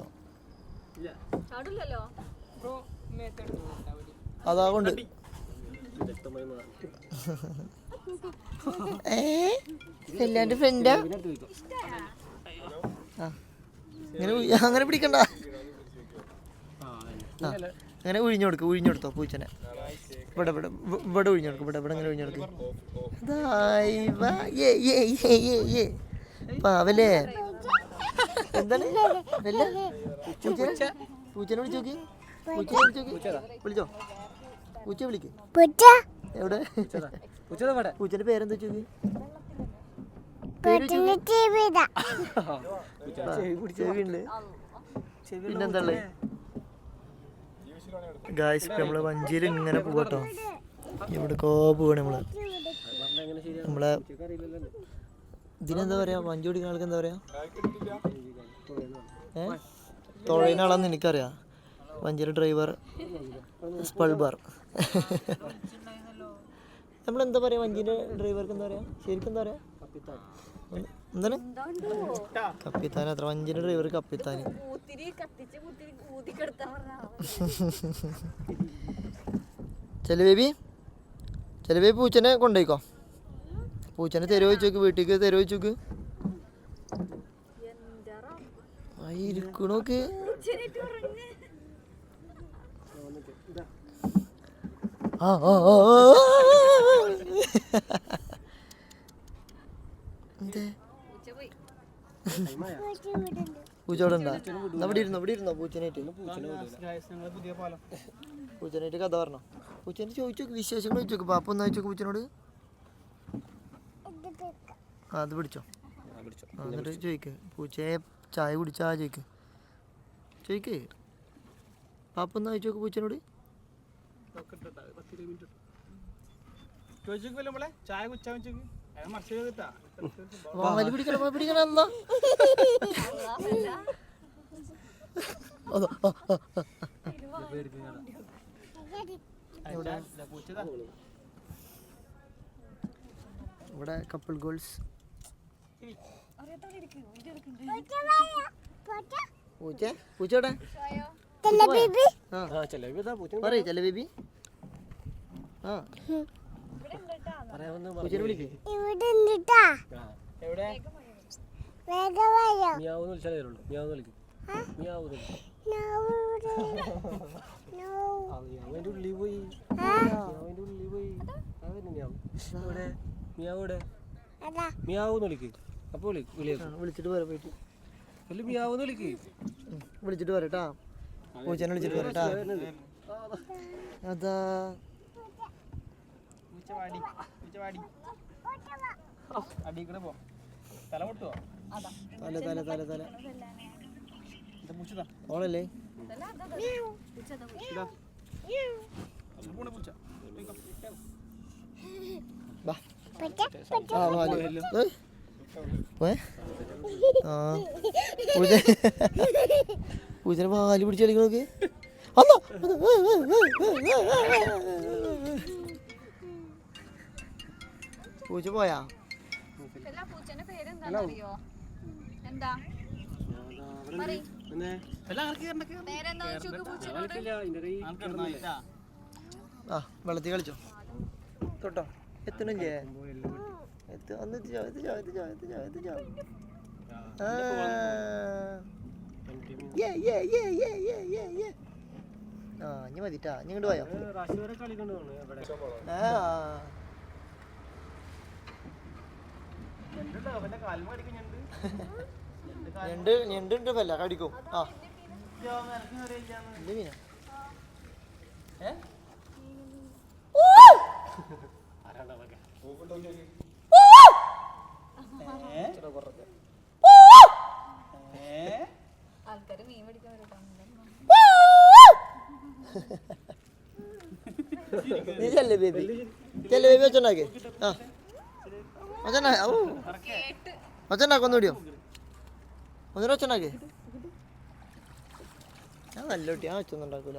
അതാ കൊണ്ട് എല്ലാന്റെ ഫ്രണ്ടാ. അങ്ങനെ പിടിക്കണ്ട. അങ്ങനെ ഉഴിഞ്ഞെടുത്തോ പൂച്ചനെ. ഇവിടെ ഉഴിഞ്ഞെടുക്കും. ഇവിടെ ഇങ്ങനെ ഉഴിഞ്ഞെടുക്കും. പാവല്ലേ. എന്താണ് പൂച്ചനെ വിളിച്ചോക്കി. വിളിച്ചോ. പൂച്ച വിളിക്ക്. എവിടെ പൂച്ചന്റെ പേരെന്താ ചോക്കി? ചെവിയുണ്ട്. പിന്നെന്താ ഗായ്സ്? നമ്മള് വഞ്ചിയിൽ ഇങ്ങനെ പോകട്ടോ. എവിടേക്കോ പോവാണ് നമ്മളെ ഇതിനെന്താ പറയാ? വഞ്ചി ഓടിക്കുന്ന ആൾക്ക് എന്താ പറയാ? തുഴയുന്ന ആളാന്ന് എനിക്കറിയാം. വഞ്ചിയുടെ ഡ്രൈവർ സ്പൾബർ. നമ്മളെന്താ പറയാ വഞ്ചിന്റെ ഡ്രൈവർക്ക്? എന്താ പറയാ ശരിക്കും? എന്താ പറയാ? എന്താണ് കപ്പിത്താൻ? അത്ര വഞ്ചിന്റെ ഡ്രൈവർ കപ്പിത്താൻ. ചെല ബേബി പൂച്ചനെ കൊണ്ടുപോയിക്കോ. പൂച്ചനെ തെരുവ് വെച്ചോക്ക്. വീട്ടിലേക്ക് തെരുവ് വെച്ചോക്ക്. ഇരിക്കണോക്ക്. പൂച്ച അവിടെ ഉണ്ടാ? ഇവിടെ ഇരുന്നോ പൂച്ചനായിട്ട് കഥ പറഞ്ഞോ. പൂച്ചനെ ചോദിച്ചോക്ക്. വിശേഷങ്ങൾ ചോദിച്ചോക്ക്. പാപ്പ ഒന്ന് ചോദിച്ചോക്ക് പൂച്ചനോട്. അത് പിടിച്ചോ. എന്നിട്ട് ചോദിക്ക്. പൂച്ചയെ ചായ കുടിച്ചാ ചോദിക്ക്. പാപ്പ ഒന്ന് ചോദിച്ചോക്ക് പൂച്ചനോട്. വാല് പിടിക്കണം എന്നാ. ഇവിടെ കപ്പിൾ ഗോൾസ്. പൂച്ചോടെ പറയ്. ചെല്ല ബേബി. പൂച്ചനെ വിളിക്ക്. വിളിച്ചിട്ട് വരാം. പോയിട്ട് വിളിച്ചിട്ട് വരട്ടാ. പൂച്ചനെ വിളിച്ചിട്ട് വരട്ടാ. അതാ തല ഓളല്ലേ? പൂച്ചനെ പാല് പിടിച്ച് കളിക്കണോക്ക്. പൂച്ച പോയാ? വെള്ളത്തിൽ കളിച്ചോ. തൊട്ടോ. എത്തണില്ലേ? ആ ഇനി മതിട്ടാ ഇനി ഇങ്ങോട്ട് പോയോ ഞണ്ടുണ്ട് പല്ല കടിക്കും ആ എന്ത് മീനാ ആൾക്കാര് മീൻ പിടിക്കാൻ നീ ചെല്ലേ ബേബി വെച്ചുണ്ടാക്കേ ആ ഒച്ചണ്ടാക്കും ഒന്നുകൂടിയോ ഒന്നിനും ഒച്ചണ്ടാക്കേ ഞാൻ നല്ല കുട്ടി ഞാൻ വെച്ചൊന്നും ഉണ്ടാക്കൂല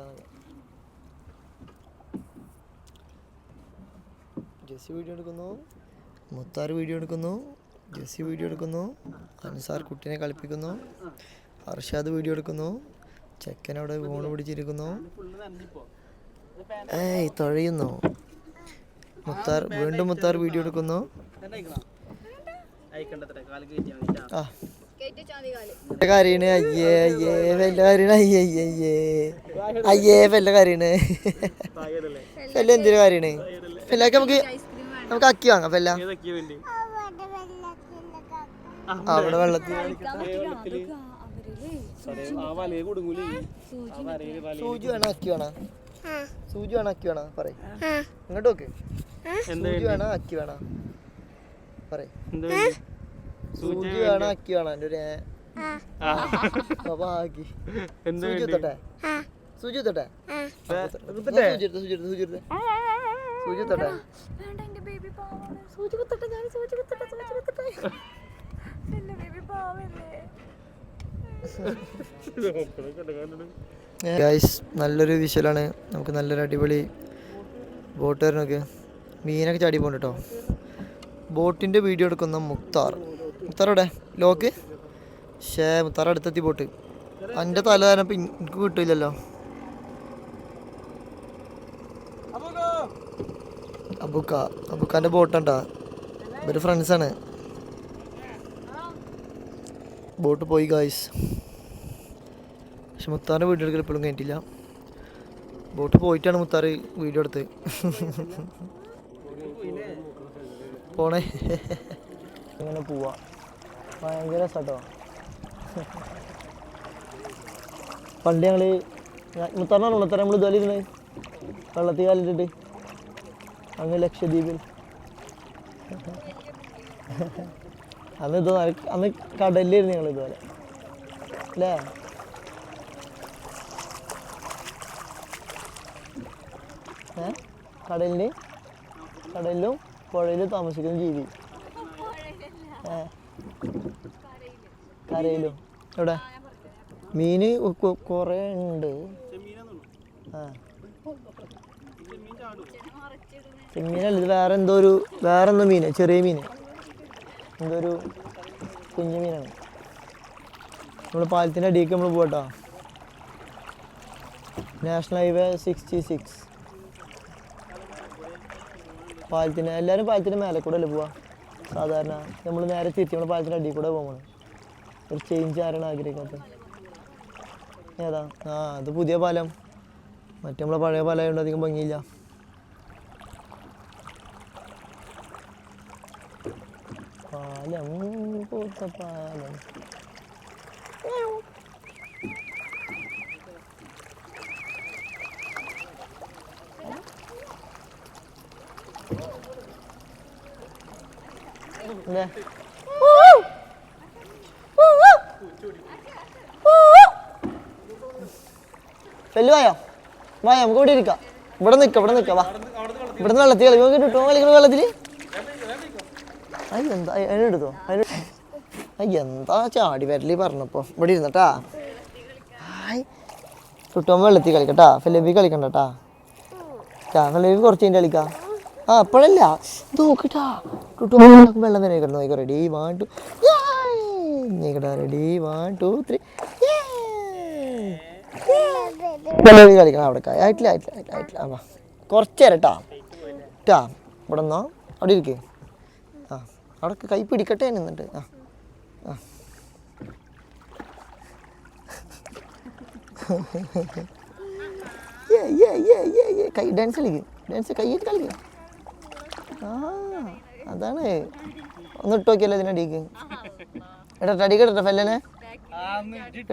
ജെസ്സി വീഡിയോ എടുക്കുന്നു മുത്താർ വീഡിയോ എടുക്കുന്നു ജെസ്സി വീഡിയോ എടുക്കുന്നു അൻസാർ കുട്ടീനെ കളിപ്പിക്കുന്നു അർഷാദ് വീഡിയോ എടുക്കുന്നു ചെക്കനവിടെ ഫോണ് പിടിച്ചിരിക്കുന്നു ഏയ് തൊഴയുന്നു വീണ്ടും മുത്താർ വീഡിയോ എടുക്കുന്നു ആ കരീണ് അയ്യേ അയ്യേ വല്ല കരീണ് അയ്യേ അയ്യേ അയ്യേ വല്ല കരീണ് വല്ല എന്തിനു കരീണ് ഫെല്ലക്ക് നമുക്ക് അക്കി വാങ്ങാം ഫെല്ല അവിടെ വെള്ളത്തിൽ സൂചി വേണോ അക്കി വേണോ സൂചി വേണോ അക്കി വേണോ പറയ് ഇങ്ങോട്ട് നോക്ക് സൂചി വേണോ അക്കി വേണോ പറയ് സൂചി വേണോ അക്കി വേണോ എൻ്റെ ഒരു ആക്കി സൂചി എത്തട്ടെ സൂചി എത്തട്ടെ സൂചി എത്തട്ടെ ഗൈസ് നല്ലൊരു വിഷ്വലാണ് നമുക്ക് നല്ലൊരു അടിപൊളി ബോട്ട് വരണൊക്കെ മീനൊക്കെ ചാടി പോകണ്ട കേട്ടോ ബോട്ടിൻ്റെ വീഡിയോ എടുക്കുന്ന മുക്താർ അവിടെ ലോക്ക് മുത്താർ അടുത്തെത്തി ബോട്ട് എൻ്റെ തല തരപ്പോൾ എനിക്ക് കിട്ടില്ലല്ലോ അബുക്കാൻ്റെ ബോട്ടുണ്ടാ ഇവര് ഫ്രണ്ട്സാണ് ബോട്ട് പോയി ഗായ്സ് പക്ഷെ മുത്താറിൻ്റെ വീഡിയോ എടുക്കൽ ഇപ്പോഴും കഴിഞ്ഞിട്ടില്ല ബോട്ട് പോയിട്ടാണ് മുത്താറ് വീഡിയോ എടുത്ത് പോണേ ഇങ്ങനെ പോവാ ഭയങ്കര രസാട്ടോ പണ്ട് ഞങ്ങൾ മുത്താറിനാണ് മുത്താറ് നമ്മൾ ഇതുപോലെ ഇരുന്ന് വെള്ളത്തിൽ കാലിട്ടിട്ട് അങ്ങ് ലക്ഷദ്വീപിൽ അന്ന് കടലിലായിരുന്നു ഞങ്ങൾ ഇതുപോലെ അല്ലേ കടലിലും പുഴയിലും താമസിക്കുന്ന ജീവി കരയിലും എവിടെ മീന് കുറേ ഉണ്ട് ആ ചെമ്മീനല്ല ഇത് വേറെന്തോ മീന് ചെറിയ മീന് എന്തോ ഒരു കുഞ്ഞു മീനാണ് നമ്മൾ പാലത്തിൻ്റെ അടിയൊക്കെ നമ്മൾ പോകട്ടോ നാഷണൽ ഹൈവേ 66 എല്ലാവരും പാലത്തിൻ്റെ മേലെ കൂടെ അല്ലേ പോവാ സാധാരണ നമ്മൾ നേരെ തിരിച്ച് നമ്മൾ പാലത്തിൻ്റെ അടിയിൽ കൂടെ പോകണം ഒരു ചേഞ്ച് ആരാണ് ആഗ്രഹിക്കാത്തത് ഏതാ ആ അത് പുതിയ പാലം മറ്റേ നമ്മളെ പഴയ പാലമായതുകൊണ്ട് അധികം ഭംഗിയില്ല പാലം പൂത്ത പാലം വായോ നമുക്ക് ഇവിടെ ഇരിക്കാം ഇവിടെ നിൽക്കാം വാ ഇവിടുന്ന് വെള്ളത്തിൽ കളിക്കാൻ കിട്ടുമോ കളിക്കണ വെള്ളത്തില് എന്താ അതിനെടുത്തോ എന്താ ചാടി വരല് പറഞ്ഞപ്പോ ഇവിടെ ഇരുന്നട്ടാ കിട്ടുമ്പോ വെള്ളത്തിൽ കളിക്കട്ടാ ഫെലബി കളിക്കണ്ടട്ടാ ഫെലബി കുറച്ച് കഴിഞ്ഞ് കളിക്കാം ആ അപ്പോഴല്ല നോക്കട്ടാ കിട്ടുമ്പോ വെള്ളം വരെ കിടന്നു നോക്കാം റെഡി 1 2 റെഡി 1 2 3 കളിക്കണം അവിടെ ആയിട്ടില്ല കുറച്ച് നേരട്ടാ ഇവിടെ നിന്നോ അവിടെ ഇരിക്കേ ആ അവിടെ കൈ പിടിക്കട്ടെ എന്നിട്ട് ആ ആ കൈ ഡാൻസ് കളിക്കും ഡാൻസ് കൈയിട്ട് കളിക്കും ആ അതാണ് ഒന്ന് ഇട്ട് നോക്കിയല്ലോ ഇതിനടിക്ക് ഇടട്ടെ അടി കിടട്ടെ ഫെല്ലനെ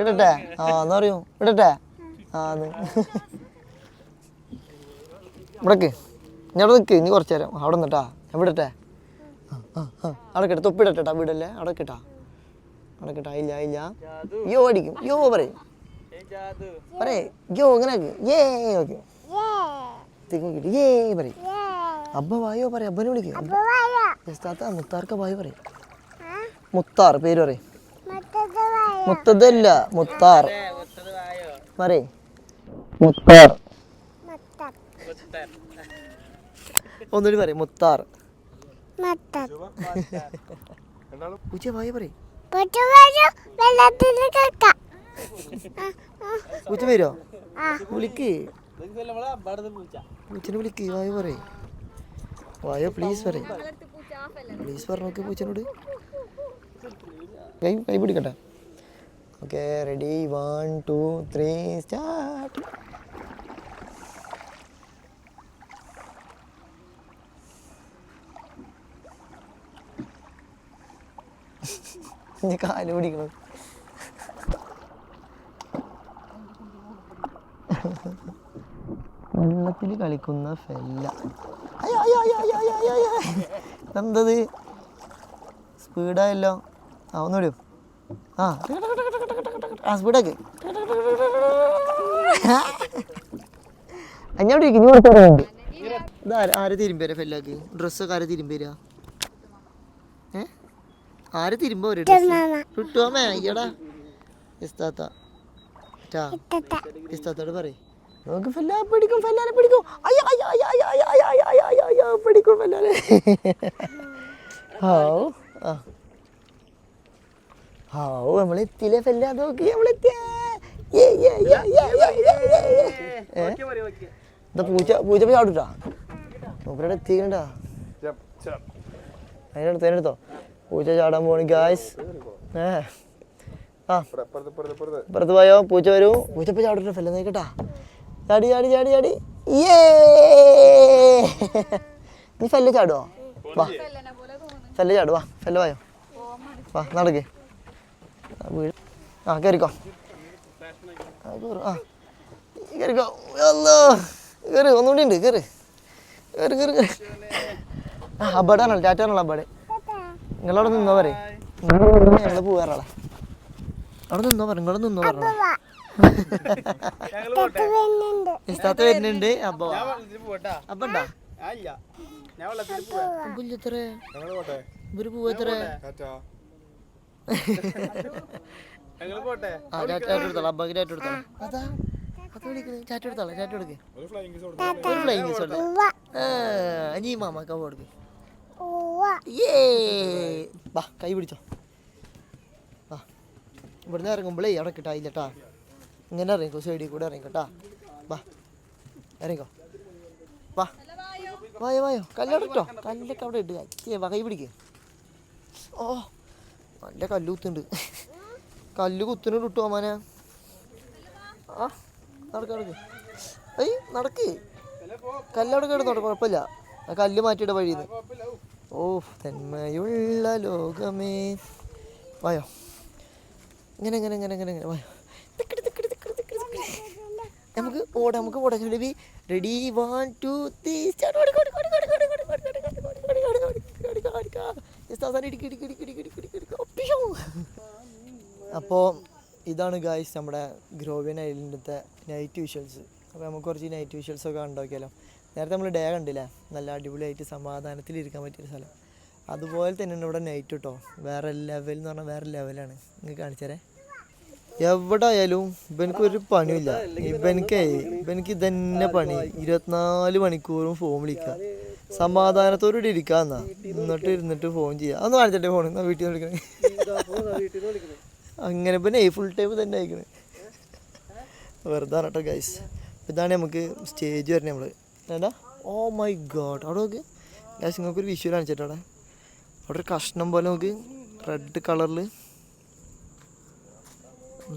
ഇടട്ടെ ആ എന്നാ പറയൂ ഇടട്ടെ ആ എന്ന് ഇവിടേക്ക് ഞാൻ അവിടെ നിൽക്ക് ഇനി കുറച്ച് നേരം അവിടെ നിന്നിട്ടാ ഞാൻ വിടട്ടെ അവിടെ കിട്ടാ തൊപ്പിടട്ടാ വീടല്ലേ അവിടെ കിട്ടാ അവിടെ കിട്ടാ ഇല്ല ഇല്ല യോ അടിക്കും യോ പറയും യോ ഇങ്ങനെ ഏ ഓക്കെ ഏ പറയും അബ്ബ വായോ പറയും അബ്ബനെ വിളിക്കും താത്ത മുത്താർക്ക് വായോ പറയും മുത്താർ പേര് പറയും മുത്തതല്ല മുത്താർ പറയ് മുത്താർ ഒന്നുകൂടി പറയും മുത്താർ പൂച്ച വായോ പറയും പൂച്ച വരുമോ വിളിക്ക് പൂച്ചനെ വിളിക്ക് വായോ പറയും വായോ പ്ലീസ് പറയും പ്ലീസ് പറഞ്ഞു നോക്ക് പൂച്ചനോട് കൈ പിടിക്കട്ടെ ഓക്കെ റെഡി 1 2 3 സ്റ്റാർട്ട് കാല് പിടിക്കണം വെള്ളത്തിൽ കളിക്കുന്ന ഫെല്ല എന്തത് സ്പീഡായല്ലോ ആ ഒന്നുകൂടി ആ സ്പീഡാക്ക് അഞ്ഞോട്ട് ഇനി കൊടുത്തോണ്ട് ഇത് ആര് തിരുമ്പേരാ ഫെല്ലാക്ക് ഡ്രസ്സൊക്കെ ആര് തിരുമ്പേരാ ആര് തിരുമ്പോ കിട്ടുമേ അയ്യടാ ഇസ്താത്ത ഇസ്താത്തോട് പറയും നമുക്ക് ഫെല്ലാ പിടിക്കും ഫെല്ലാനെ പിടിക്കും അയ്യോ പിടിക്കും ഫെല്ലാനെ ഹാവ് ആ ഹാവ് നമ്മളെത്തിയില്ലേ ഫെല്ല നോക്കി നമ്മളെത്തിയ പൂച്ച പൂച്ച ചാടൂട്ടാ നോക്കിടെ എത്തിക്കണ്ടാ അതിനടുത്തോ പൂച്ച ചാടാൻ പോണി ഗായ്സ് ആ പുറത്ത് പോയോ പൂച്ച വരൂ പൂച്ചപ്പ ചാടൂട്ടാ ഫെല്ല നോക്കട്ടാ ചാടി ചാടി ചാടി ചാടി നീ ഫെല്ല ചാടുവോ വാ ഫെല്ല ചാടുവാ ഫെല്ല വായോ വാ നടക്ക് വീട് ആ കയറിക്കോ ആ കയറിക്കോ കയറി ഒന്നുകൂടി ഉണ്ട് കയറി കയറി കയറി കയറി ആ അബടാണല്ലോ ടാറ്റാണല്ലോ അബടെ നിങ്ങളവിടെ നിന്നോ പറയും ഞങ്ങൾ പോകാറാളെ അവിടെ നിന്നോ പറ നിങ്ങളവിടെ നിന്നോ പറഞ്ഞു ഇസ്താത്ത വരുന്നുണ്ട് അപ്പൊ അപ്പണ്ടാ ഇവര് പോവത്രേ ചാറ്റ് അബ്ബക്ക് ചാറ്റ് കൊടുത്തോളാം അതാ അത് വിളിക്കണേ ചാറ്റ് കൊടുത്തോളാം ചാറ്റ് കൊടുക്ക് ഒരു ഫ്ലൈങ് കിസ് അനീ മാമാക്ക കൊടുക്ക് വാ കൈ പിടിച്ചോ വാ ഇവിടുന്ന് ഇറങ്ങുമ്പോഴേ അവിടെ കിട്ടായില്ലട്ടാ ഇങ്ങനെ ഇറങ്ങിക്കോ സൈഡിൽ കൂടെ ഇറങ്ങിക്കോട്ടാ വാ ഇറങ്ങിക്കോ വാ വായോ വായോ കല്ലവിടെ ഇട്ടോ കല്ലൊക്കെ അവിടെ ഇട്ട് വാ കൈ പിടിക്ക് ഓ നല്ല കല്ല് കുത്തുന്നുണ്ട് കല്ല് കുത്തുന്നുണ്ട് ഇട്ടോ അമ്മാന ആ നടക്ക് നടക്ക് ഏയ് നടക്ക് കല്ലവിടെ കിടന്നോട്ടെ കുഴപ്പമില്ല ആ കല്ല് മാറ്റിയിട്ട വഴിന്ന് ഓ തന്മയുള്ള ലോകമേ വായോ ഇങ്ങനെ ഇങ്ങനെ ഇങ്ങനെ ഇങ്ങനെ ഇങ്ങനെ വായോ നമുക്ക് ഓടാം റെഡി 1 2 3 സ്റ്റാർട്ട് അപ്പോൾ ഇതാണ് ഗായ്സ് നമ്മുടെ ഗ്രോവിയൻ ഐലൻഡിലത്തെ നൈറ്റ് വിഷ്വൽസ്. അപ്പോൾ നമുക്ക് കുറച്ച് നൈറ്റ് വിഷ്വൽസൊക്കെ കണ്ടോക്കിയാലോ. നേരത്തെ നമ്മൾ ഡേ കണ്ടില്ലേ, നല്ല അടിപൊളിയായിട്ട് സമാധാനത്തിലിരിക്കാൻ പറ്റിയൊരു സ്ഥലം. അതുപോലെ തന്നെയാണ് ഇവിടെ നൈറ്റ് കേട്ടോ. വേറെ ലെവൽ എന്ന് പറഞ്ഞാൽ വേറെ ലെവലാണ്. നിങ്ങൾക്ക് കാണിച്ചാലേ എവിടെ ആയാലും ഇവനക്കൊരു പണിയില്ല. ഇവനക്ക് ഇതന്നെ പണി. 24 മണിക്കൂറും ഫോൺ വിളിക്കുക, സമാധാനത്തോടുകൂടി ഇരിക്കാന്നാ, എന്നിട്ട് ഇരുന്നിട്ട് ഫോൺ ചെയ്യുക. അതൊന്ന് കാണിച്ചിട്ടേ ഫോൺ എന്നാ വീട്ടിൽ നിന്ന് വിളിക്കണേ. അങ്ങനെ പിന്നെ ഫുൾ ടൈം തന്നെ അയക്കണേ. വെറുതെ കേട്ടോ ഗൈസ്. ഇതാണ് നമുക്ക് സ്റ്റേജ് വരണേ. നമ്മൾ വേണ്ട. ഓ മൈ ഗോഡ്, അവിടെ നോക്ക് ഗൈസ്. നിങ്ങൾക്കൊരു വിഷ്വൽ കാണിച്ചിട്ടോ. അവിടെ ഒരു കഷ്ണം പോലെ നോക്ക്, റെഡ് കളറിൽ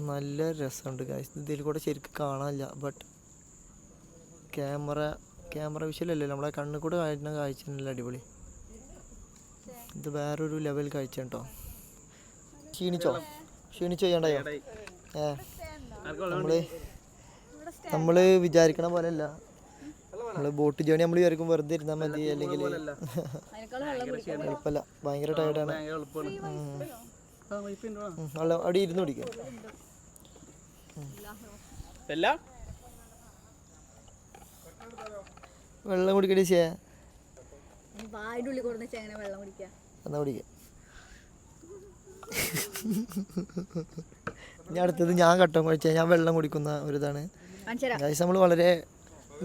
നല്ല രസമുണ്ട് ഗൈസ്. ഇതിൽ കൂടെ ശരിക്കും കാണാനില്ല, ബട്ട് ക്യാമറ വിഷയമല്ലല്ലോ, നമ്മളെ കണ്ണിൽ കൂടെ കാണുന്ന കാഴ്ച നല്ല അടിപൊളി. ഇത് വേറൊരു ലെവൽ കാഴ്ച കേട്ടോ. ക്ഷീണിച്ചോ ചെയ്യണ്ടായോ? നമ്മള് വിചാരിക്കണ പോലെ അല്ല. നമ്മള് ബോട്ട് ജേണി നമ്മൾ വിചാരിക്കും വെറുതെ ഇരുന്നാൽ മതി, അല്ലെങ്കിൽ കുഴപ്പമില്ല. ഭയങ്കര ടയർഡാണ്. അവിടെ ഇരുന്ന് കുടിക്കാം. വെള്ളം കുടിക്കടി ചെയ്യാ എന്നാ കുടിക്കാം. ഇനി അടുത്തത് ഞാൻ കട്ടൻ കുഴച്ചാൽ ഞാൻ വെള്ളം കുടിക്കുന്ന ഒരിതാണ്. നമ്മൾ വളരെ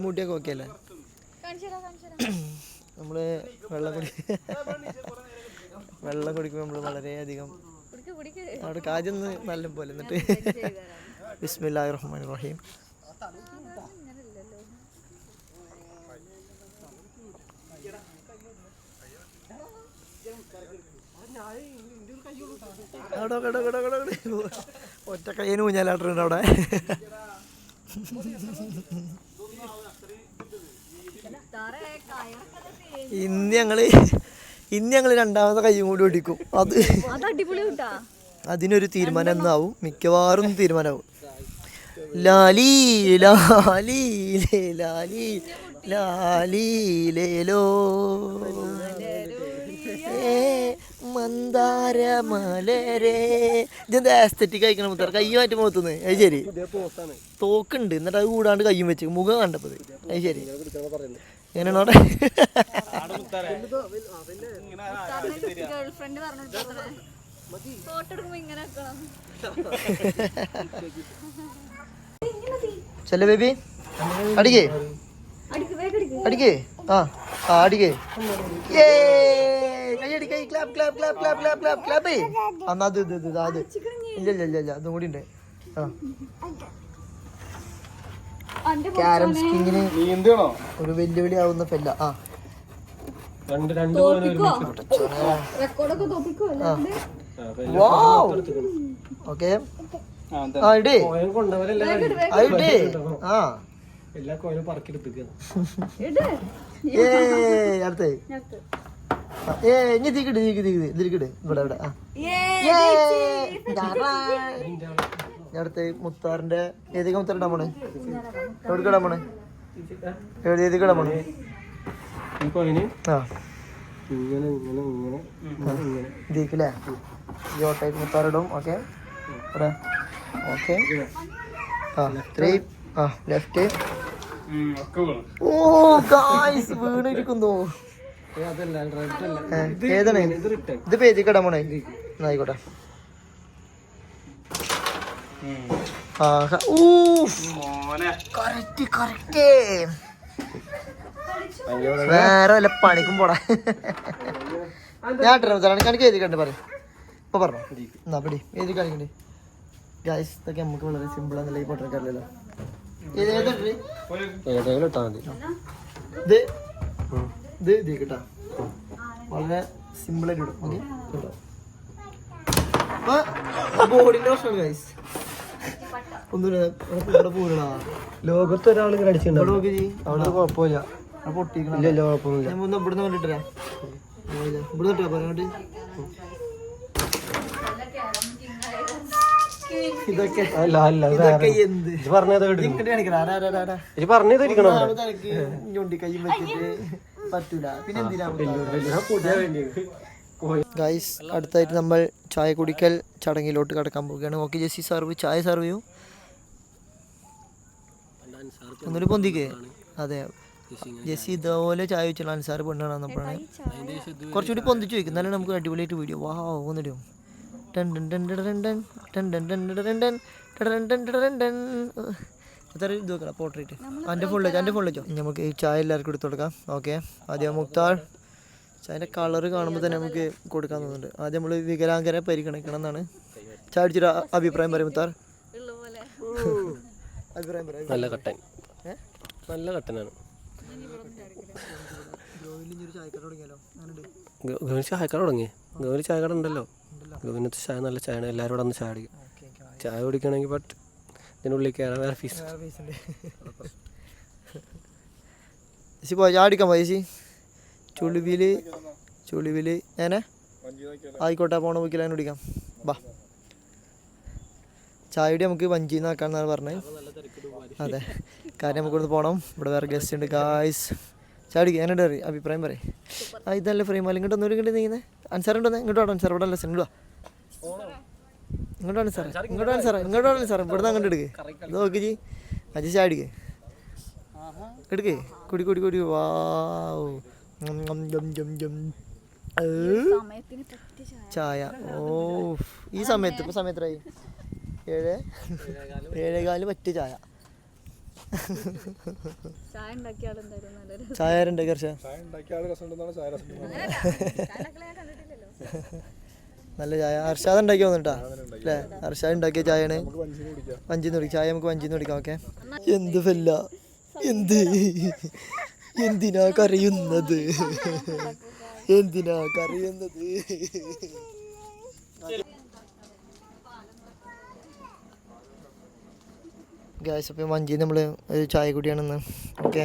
മുടിയൊക്കെ ഓക്കെ അല്ലേ? നമ്മൾ വെള്ളം കുടിക്കുമ്പോൾ നമ്മൾ വളരെയധികം അവിടെ കാര്യം നല്ല പോലെ. എന്നിട്ട് ബിസ്മില്ലാഹിർ റഹ്മാനിർ റഹീം. ഒറ്റ കയ്യിന് ഊഞ്ഞാലാട്ടുണ്ട് അവിടെ. ഇന്ന് ഞങ്ങള് രണ്ടാമത്തെ കയ്യും കൂടി ഓടിക്കും. അതിനൊരു തീരുമാനം എന്നാവും, മിക്കവാറും തീരുമാനമാവും. ലാലി ലാലി ലാലി ലാലി ലേലോ മന്ദാരമലരേ. ഇതെന്താ ആസ്തറ്റിക് അയക്കണം മുത്താർ, കയ്യും മാറ്റി മുഖത്തുനിന്ന്. അത് ശരി, തോക്കുണ്ട് എന്നിട്ട് അത് കൂടാണ്ട് കയ്യും വെച്ച് മുഖം കണ്ടപ്പത്. അത് ശരി, എങ്ങനെയാണ് അവിടെ? ചെല്ല ബേബി അടിക്കേ അടിക്കേ അടിക്കേ. ഇല്ല അതും കൂടി ഉണ്ട്. ക്യാരംസ് കിങ്ങിന് ഒരു വെല്ലുവിളി ആവുന്ന ഫെല്ല. ഓക്കെ ഇടേ എല്ലാ കോയിലും പറക്കെടുത്ത് അടുത്തേ ഇനി ഇതിക്കിട് ഇതിരിക്കിട് ഇവിടെ ഇവിടെ. അടുത്ത് മുത്താറിന്റെ ഏതൊക്കെ മുത്താറിടാൻ പോണേ? എവിടെ കിടാൻ പോണേ? ഏത് കിടാൻ പോണേ? ഇതിക്കില്ലേ ജോട്ടായിട്ട് മുത്താറിടും. Okay okay three left. Oh guys വീണിരിക്കുന്നു. ഏതാണ് ഇത്? പേജ് കിടാൻ പോണേ? ആയിക്കോട്ടെ. വേറെ വല്ല പണിക്കും പോടാ. ഞാൻ എനിക്ക് എഴുതി കണ്ട് പറയും. ഇപ്പൊ പറഞ്ഞോ എന്നാ പിടി എഴുതി കാണിക്കണ്ടേ? ഗായ്സ് ഇതൊക്കെ നമുക്ക് വളരെ സിമ്പിൾ ആണല്ലോ ഈ പൊട്ടനക്കാരില്ലല്ലോ. ഏതെങ്കിലും ഇട്ടാ മതി. ഇത് കേട്ടാ വളരെ സിമ്പിളായിട്ട് ഇടും. ഓക്കെ ബോഡിന്റെ പ്രശ്നമാണ് ഗായ്സ്. ഒന്നുമില്ല ലോകത്ത് ഒരാൾ കടിച്ചിട്ടുണ്ടോ? അവിടെ കുഴപ്പമില്ല, പൊട്ടിക്കണം. ഇവിടുന്ന് കണ്ടിട്ടാ ഇവിടുന്ന് ഇട്ടാ പറഞ്ഞോട്ട്. ഇതൊക്കെ ഞൊണ്ടിക്കയ്യും വെച്ചിട്ട് പറ്റൂല. പിന്നെ എന്തിനാ ഗൈസ്? അടുത്തായിട്ട് നമ്മൾ ചായ കുടിക്കൽ ചടങ്ങിലോട്ട് കടക്കാൻ പോവുകയാണ്. ഓക്കെ ജെസ്സി സർവ് ചായ സർവ് ചെയ്യൂ. ഒന്നൊരു പൊന്തിക്ക്. അതെ ജെസ്സി ഇതുപോലെ ചായ വെച്ചുള്ള അൻസാർ പെണ്ണാണ് വന്നപ്പോഴാണ് കുറച്ചുകൂടി പൊന്തിച്ച് വയ്ക്കും. എന്നാലും നമുക്ക് അടിപൊളിയായിട്ട് വീഡിയോ വാ ഒന്നിടും. ഇത് വെക്കണം പോർട്രേറ്റ്. എൻ്റെ ഫോണിൽ വെച്ചോ. നമുക്ക് ഈ ചായ എല്ലാവർക്കും എടുത്ത് കൊടുക്കാം. ഓക്കെ ആദ്യം മുക്താർ. ചായൻ്റെ കളറ് കാണുമ്പോൾ തന്നെ നമുക്ക് കൊടുക്കാൻ തോന്നുന്നുണ്ട്. ആദ്യം നമ്മൾ വികലാംഗരെ പരിഗണിക്കണം എന്നാണ് ചായ അടിച്ചൊരു അഭിപ്രായം പറയും മുക്താർ. അഭിപ്രായം പറയാം. നല്ല കട്ടൻ, നല്ല കട്ടനാണ്. ഗോവിന് ചായക്കട തുടങ്ങി. ഗോവിന് ചായക്കട ഉണ്ടല്ലോ. ഗോവിനത്തെ ചായ നല്ല ചായയാണ്. എല്ലാവരും കൂടെ ഒന്ന് ചായ അടിക്കും. ചായ കുടിക്കണമെങ്കിൽ ബട്ട് ഇതിനുള്ളിൽ കയറാൻ വേറെ ഫീസ്. ചേച്ചി പോയി ചാടിക്കാൻ പോയി ചേച്ചി ചുളിവിൽ ഏനെ ആയിക്കോട്ടെ പോണ പോയിക്കില്ല അതിന് കുടിക്കാം ബാ. ചായയുടെ നമുക്ക് വഞ്ചിന്ന് ആക്കാന്നാണ് പറഞ്ഞത്. അതെ, കാര്യം നമുക്കിവിടുന്ന് പോകണം. ഇവിടെ വേറെ ഗസ്റ്റ് ഉണ്ട് ഗായ്സ്. ചാടിക്ക് ഞാനിട്ട് അറിയാം അഭിപ്രായം പറയും. ഇതല്ല ഫ്രെയിം അല്ല ഇങ്ങോട്ട് ഒന്നുകൂടി ഇങ്ങോട്ട് നീങ്ങുന്നത്. അൻസാറുണ്ടോ? ഇങ്ങോട്ട് വേണം സാർ, ഇവിടെ അല്ല സാർ ഇങ്ങോട്ട് ഇങ്ങോട്ടാണ് സാറേ ഇങ്ങോട്ടാണ് സാറേ ഇവിടുന്ന് അങ്ങോട്ട് എടുക്ക്. ഇത് നോക്കി ജി അജി ചാടിക്ക് എടുക്കേ കുടി കുടി കുടി. വാവ് ചായ. ഓ ഈ സമയത്ത് ഇപ്പൊ സമയത്തായി 7:15 പറ്റിയ ചായ. ചായ ആരുണ്ട് കർഷ? നല്ല ചായ ഹർഷാദ് ഉണ്ടാക്കി വന്നിട്ടാ അല്ലേ? ഹർഷാദ് ഉണ്ടാക്കിയ ചായയാണ്. വഞ്ചിന്ന് കുടിക്കാം ചായ, നമുക്ക് വഞ്ചിന്ന് കുടിക്കാം. ഓക്കെ. എന്ത് ഫല്ല, എന്തിനാ കരയുന്നത്? ഗ്യാസ് അപ്പം വഞ്ചി നമ്മൾ ചായ കുടിയാണെന്ന്. ഓക്കെ.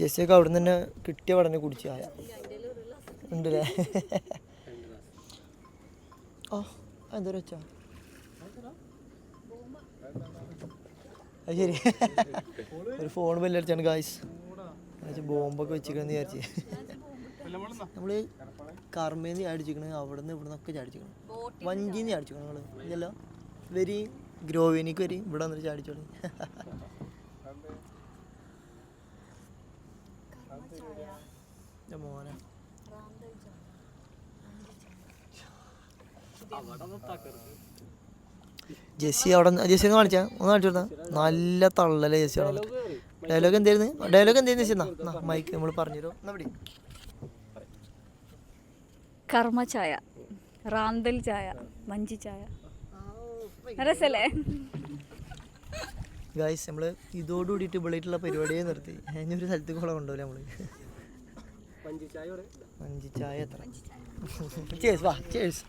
ജെസ്സിയൊക്കെ അവിടെ നിന്ന് തന്നെ കിട്ടിയ പടനെ കുടിച്ച് ചായ ഉണ്ടല്ലേ? ആ എന്തോ വെച്ചാ അത് ശരി. ഒരു ഫോൺ ബെല്ലടിച്ചാണ് ഗായ്സ്. ബോംബൊക്കെ വെച്ചിക്കണെന്ന് വിചാരിച്ച്. നമ്മൾ കർമ്മേന്ന് ചാടിച്ചിക്കണ്, അവിടെ നിന്ന് ഇവിടെ നിന്നൊക്കെ ചാടിച്ചിക്കണം. വഞ്ചിന്ന് ചാടിച്ചിക്കണം നിങ്ങൾ ഇല്ലല്ലോ. വരി ഗ്രോവേനിക്ക് വരി, ഇവിടെ വന്നിട്ട് ചാടിച്ചോളി. മോനെ ജെസ്സി അവിടെ ജെസ്സി ഒന്ന് കാണിച്ചാ, ഒന്ന് കാണിച്ചു കൊടുത്താ. നല്ല തള്ളല്ലേ ജെസ്സി അവിടെ. ഡയലോഗ് എന്തായിരുന്നു ജെസ്സി? എന്നാ മൈക്ക് നമ്മൾ പറഞ്ഞുതരോ എന്നാ പിടി. കർമ്മ ചായ, റാന്തൽ ചായ, വഞ്ചി ചായ രസല്ലേ ഗായ്സ്? നമ്മൾ ഇതോടുകൂടിയിട്ട് ഇവിടെയായിട്ടുള്ള പരിപാടിയെ നിർത്തി. ഒരു സ്ഥലത്തേക്ക് കൂടെ കൊണ്ടുപോകില്ല നമ്മൾ. വഞ്ചി ചായ എത്ര? ചേഴ്സ് വാ ചേഴ്സ്.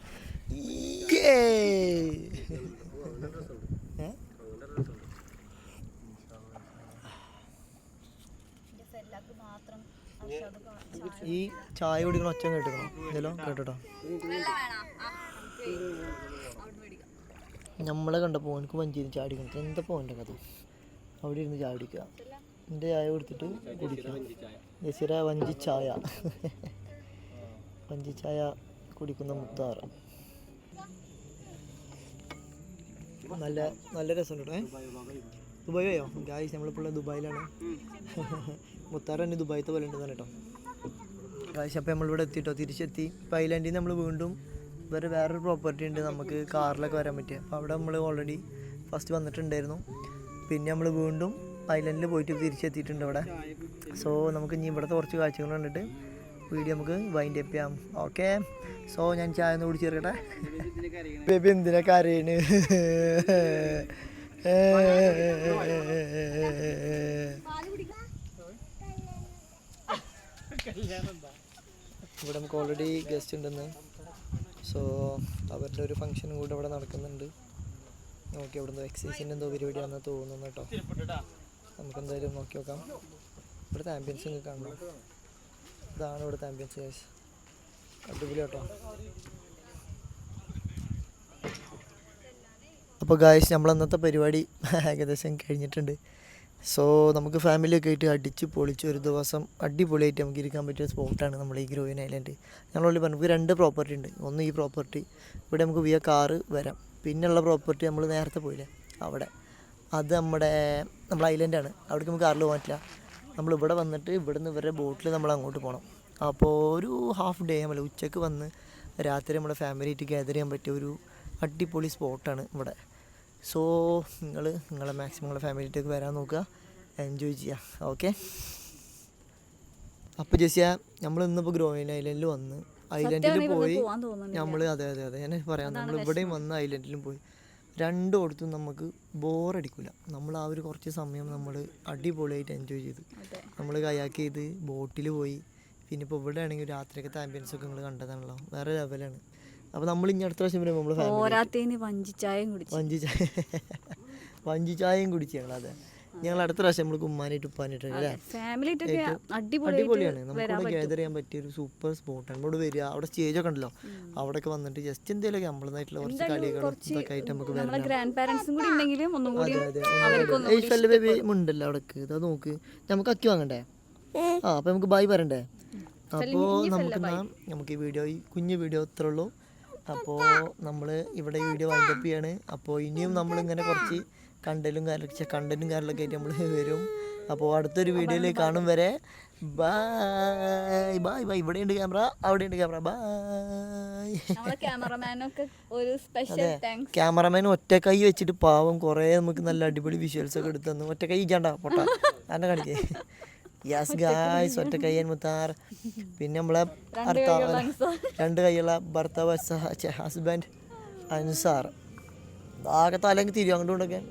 ഈ ചായ കുടിക്കണ ഒച്ച കേട്ടിക്കണോ? ഇല്ലല്ലോ കേട്ടോ. നമ്മളെ കണ്ടപ്പോൾ എനിക്ക് വഞ്ചിയിൽ ചാടിക്കണം. എന്താ പോകേണ്ട കഥ? അവിടെ ഇരുന്ന് ചാടിക്കുക, എൻ്റെ ചായ കൊടുത്തിട്ട് കുടിക്കുക. ജെസിറ വഞ്ചി ചായ കുടിക്കുന്ന മുത്താറ്. നല്ല നല്ല രസമുണ്ട് കേട്ടോ. ദുബായോ ഗായ്സ്? നമ്മളിപ്പോൾ ദുബായിലാണ്. മുത്താറ് തന്നെ ദുബായിത്തെ പോലെ ഉണ്ടെന്നാണ് കേട്ടോ ഗായ്സ്. അപ്പോൾ നമ്മളിവിടെ എത്തിയിട്ടോ, തിരിച്ചെത്തി. ഇപ്പോൾ ഐലാൻഡിൽ നിന്ന് നമ്മൾ വീണ്ടും വേറൊരു പ്രോപ്പർട്ടി ഉണ്ട് നമുക്ക് കാറിലൊക്കെ വരാൻ പറ്റിയ. അപ്പോൾ അവിടെ നമ്മൾ ഓൾറെഡി ഫസ്റ്റ് വന്നിട്ടുണ്ടായിരുന്നു. പിന്നെ നമ്മൾ വീണ്ടും ഐലൻഡിൽ പോയിട്ട് തിരിച്ചെത്തിയിട്ടുണ്ട് അവിടെ. സോ നമുക്ക് ഇനി ഇവിടുത്തെ കുറച്ച് കാഴ്ചകൾ കണ്ടിട്ട് വീഡിയോ നമുക്ക് വൈൻഡ് അപ്പ് ചെയ്യാം. ഓക്കെ. സോ ഞാൻ ചായ ഒന്ന് കുടിച്ച് ചേർക്കട്ടെ. ബേബി എന്തിനാ കരയണ്? ഇവിടെ നമുക്ക് ഓൾറെഡി ഗസ്റ്റ് ഉണ്ടെന്ന്. സോ അവരുടെ ഒരു ഫംഗ്ഷനും കൂടെ ഇവിടെ നടക്കുന്നുണ്ട്. നോക്കി അവിടെ എക്സസൈസിൻ്റെ എന്തോ പരിപാടിയാണെന്ന് തോന്നുന്നു കേട്ടോ. നമുക്കെന്തായാലും നോക്കി നോക്കാം. ഇവിടുത്തെ ആംബിയൻസ് നിങ്ങൾക്ക് കാണണം. ഇതാണ് ഇവിടുത്തെ ആംബിയൻസ് ഗൈസ്. അടിപൊളി കേട്ടോ. അപ്പോൾ ഗായ്സ് നമ്മൾ അന്നത്തെ പരിപാടി ഏകദേശം കഴിഞ്ഞിട്ടുണ്ട്. സോ നമുക്ക് ഫാമിലിയൊക്കെ ആയിട്ട് അടിച്ച് പൊളിച്ച് ഒരു ദിവസം അടിപൊളിയായിട്ട് നമുക്ക് ഇരിക്കാൻ പറ്റിയ സ്പോട്ടാണ് നമ്മൾ ഈ ഗ്രോവിൻ ഐലൻഡ്. ഞങ്ങളോട് പറഞ്ഞു നമുക്ക് 2 പ്രോപ്പർട്ടി ഉണ്ട്. ഒന്ന് ഈ പ്രോപ്പർട്ടി, ഇവിടെ നമുക്ക് വിയ കാറ് വരാം. പിന്നെയുള്ള പ്രോപ്പർട്ടി നമ്മൾ നേരത്തെ പോയില്ലേ അവിടെ, അത് നമ്മൾ ഐലൻഡാണ്. അവിടേക്ക് നമുക്ക് കാറിൽ പോകാൻ പറ്റില്ല. നമ്മളിവിടെ വന്നിട്ട് ഇവിടുന്ന് ഇവരുടെ ബോട്ടിൽ നമ്മൾ അങ്ങോട്ട് പോകണം. അപ്പോൾ ഒരു ഹാഫ് ഡേ നമ്മൾ ഉച്ചയ്ക്ക് വന്ന് രാത്രി നമ്മുടെ ഫാമിലിയായിട്ട് ഗ്യാദർ ചെയ്യാൻ പറ്റിയ ഒരു അടിപൊളി സ്പോട്ടാണ് ഇവിടെ. സോ നിങ്ങളെ മാക്സിമം നിങ്ങളെ ഫാമിലിയിലേക്ക് വരാൻ നോക്കുക, എൻജോയ് ചെയ്യുക. ഓക്കെ. അപ്പോൾ ജെസ്സിയ നമ്മൾ ഇന്നിപ്പോൾ ഗ്രോവിൻ ഐലൻഡിൽ വന്ന് ഐലൻഡിൽ പോയി നമ്മൾ അതെ ഞാൻ പറയാം, നമ്മൾ ഇവിടെയും വന്ന് ഐലൻഡിലും പോയി. രണ്ടിടത്തും നമുക്ക് ബോറടിക്കില്ല. നമ്മൾ ആ ഒരു കുറച്ച് സമയം നമ്മൾ അടിപൊളിയായിട്ട് എൻജോയ് ചെയ്തു. നമ്മൾ കയാക്ക് ചെയ്ത് ബോട്ടിൽ പോയി. പിന്നെ ഇപ്പോൾ ഇവിടെ ആണെങ്കിൽ രാത്രിയൊക്കെ ആംബിയൻസ് ഒക്കെ നിങ്ങൾ കണ്ടതാണല്ലോ, വേറെ ലെവലാണ്. അപ്പോൾ നമ്മൾ ഇനി അടുത്ത പ്രാവശ്യം വരുമ്പോൾ നമ്മൾ വഞ്ചി ചായയും കുടിച്ച് ഞങ്ങൾ. അതെ ഞങ്ങൾ അടുത്ത പ്രാവശ്യം നമ്മൾ ഉമ്മാനായിട്ട് ഉപ്പാനായിട്ട് അല്ലേ ഫാമിലി അടിപൊളിയാണ്. നമുക്കിവിടെ ഗ്യാദർ ചെയ്യാൻ പറ്റിയ ഒരു സൂപ്പർ സ്പോട്ടാണ്. നമ്മളോട് വരിക, അവിടെ സ്റ്റേജൊക്കെ ഉണ്ടല്ലോ, അവിടെയൊക്കെ വന്നിട്ട് ജസ്റ്റ് എന്തെങ്കിലുമൊക്കെ നമ്മളതായിട്ടുള്ള കുറച്ച് കളികളും ഇതൊക്കെ ആയിട്ട് നമുക്ക് വരാം. ഗ്രാൻഡ് പാരന്റ്സും കൂടി ഉണ്ടെങ്കിലും ഒന്നും കൂടി ബേബി ഉണ്ടല്ലോ അവിടേക്ക്, ഇതാ നോക്ക്. നമുക്ക് അക്കി വാങ്ങണ്ടേ? അപ്പൊ നമുക്ക് ബായ് പറയണ്ടേ? അപ്പോൾ നമുക്ക് ഈ വീഡിയോ, ഈ കുഞ്ഞു വീഡിയോ ഇത്രേ ഉള്ളൂ. അപ്പോൾ നമ്മൾ ഇവിടെ ഈ വീഡിയോ വൈൻഡപ്പ് ചെയ്യാണ്. അപ്പോൾ ഇനിയും നമ്മളിങ്ങനെ കുറച്ച് കണ്ടന്റും കാര്യങ്ങളൊക്കെ ആയിട്ട് നമ്മൾ വരും. അപ്പോൾ അടുത്തൊരു വീഡിയോയിൽ കാണും വരെ ബൈ ബൈ ബൈ. ഇവിടെയുണ്ട് ക്യാമറ, അവിടെയുണ്ട് ക്യാമറ. ബൈ. ക്യാമറമാൻ ഒറ്റ കൈ വെച്ചിട്ട് പാവം കുറേ നമുക്ക് നല്ല അടിപൊളി വിഷ്വൽസ് ഒക്കെ എടുത്തു തന്നു. ഒറ്റ കൈ ഇരിക്കണ്ട പൊട്ടാ, എന്നെ കാണിക്കേ. യെസ് ഗായ്സ്, ഒറ്റ കയ്യൻ മുത്താർ. പിന്നെ നമ്മളെ രണ്ട് കൈയുള്ള ഭർത്താവ് ഹസ്ബൻഡ് അൻസാർ. ആകെ തലേക്ക് തിരിയും അങ്ങോട്ടും ഇങ്ങോട്ടൊക്കെ.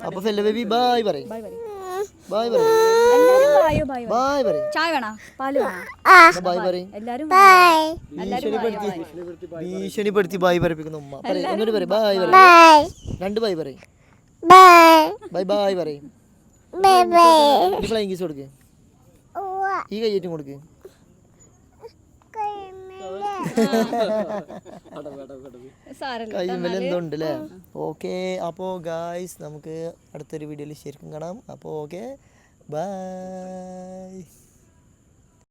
അപ്പൊ ഫെല്ല ബേബി ബായ് പറയും. ബായ് പറയും. ബായ് പറയും. ചായ വേണോ? പാല് വേണോ? ബായ് പറയും. ഭീഷണിപ്പെടുത്തി ബായ് പറയിപ്പിക്കുന്ന ഉമ്മ. പറയും, ഒന്നൂടി പറയും. ബായ് പറയും. രണ്ട് ബായ് പറയും. ബൈ ബൈ പറയും. ഫ്ലൈങ് കിസ് കൊടുക്ക്. ഈ കയ്യേറ്റും കൊടുക്ക്. കയ്യുമ്മൽ എന്തോ ഉണ്ട് അല്ലേ? ഓക്കെ. അപ്പോൾ ഗായ്സ് നമുക്ക് അടുത്തൊരു വീഡിയോയിൽ ശരിക്കും കാണാം. അപ്പോൾ ഓക്കെ, ബൈ.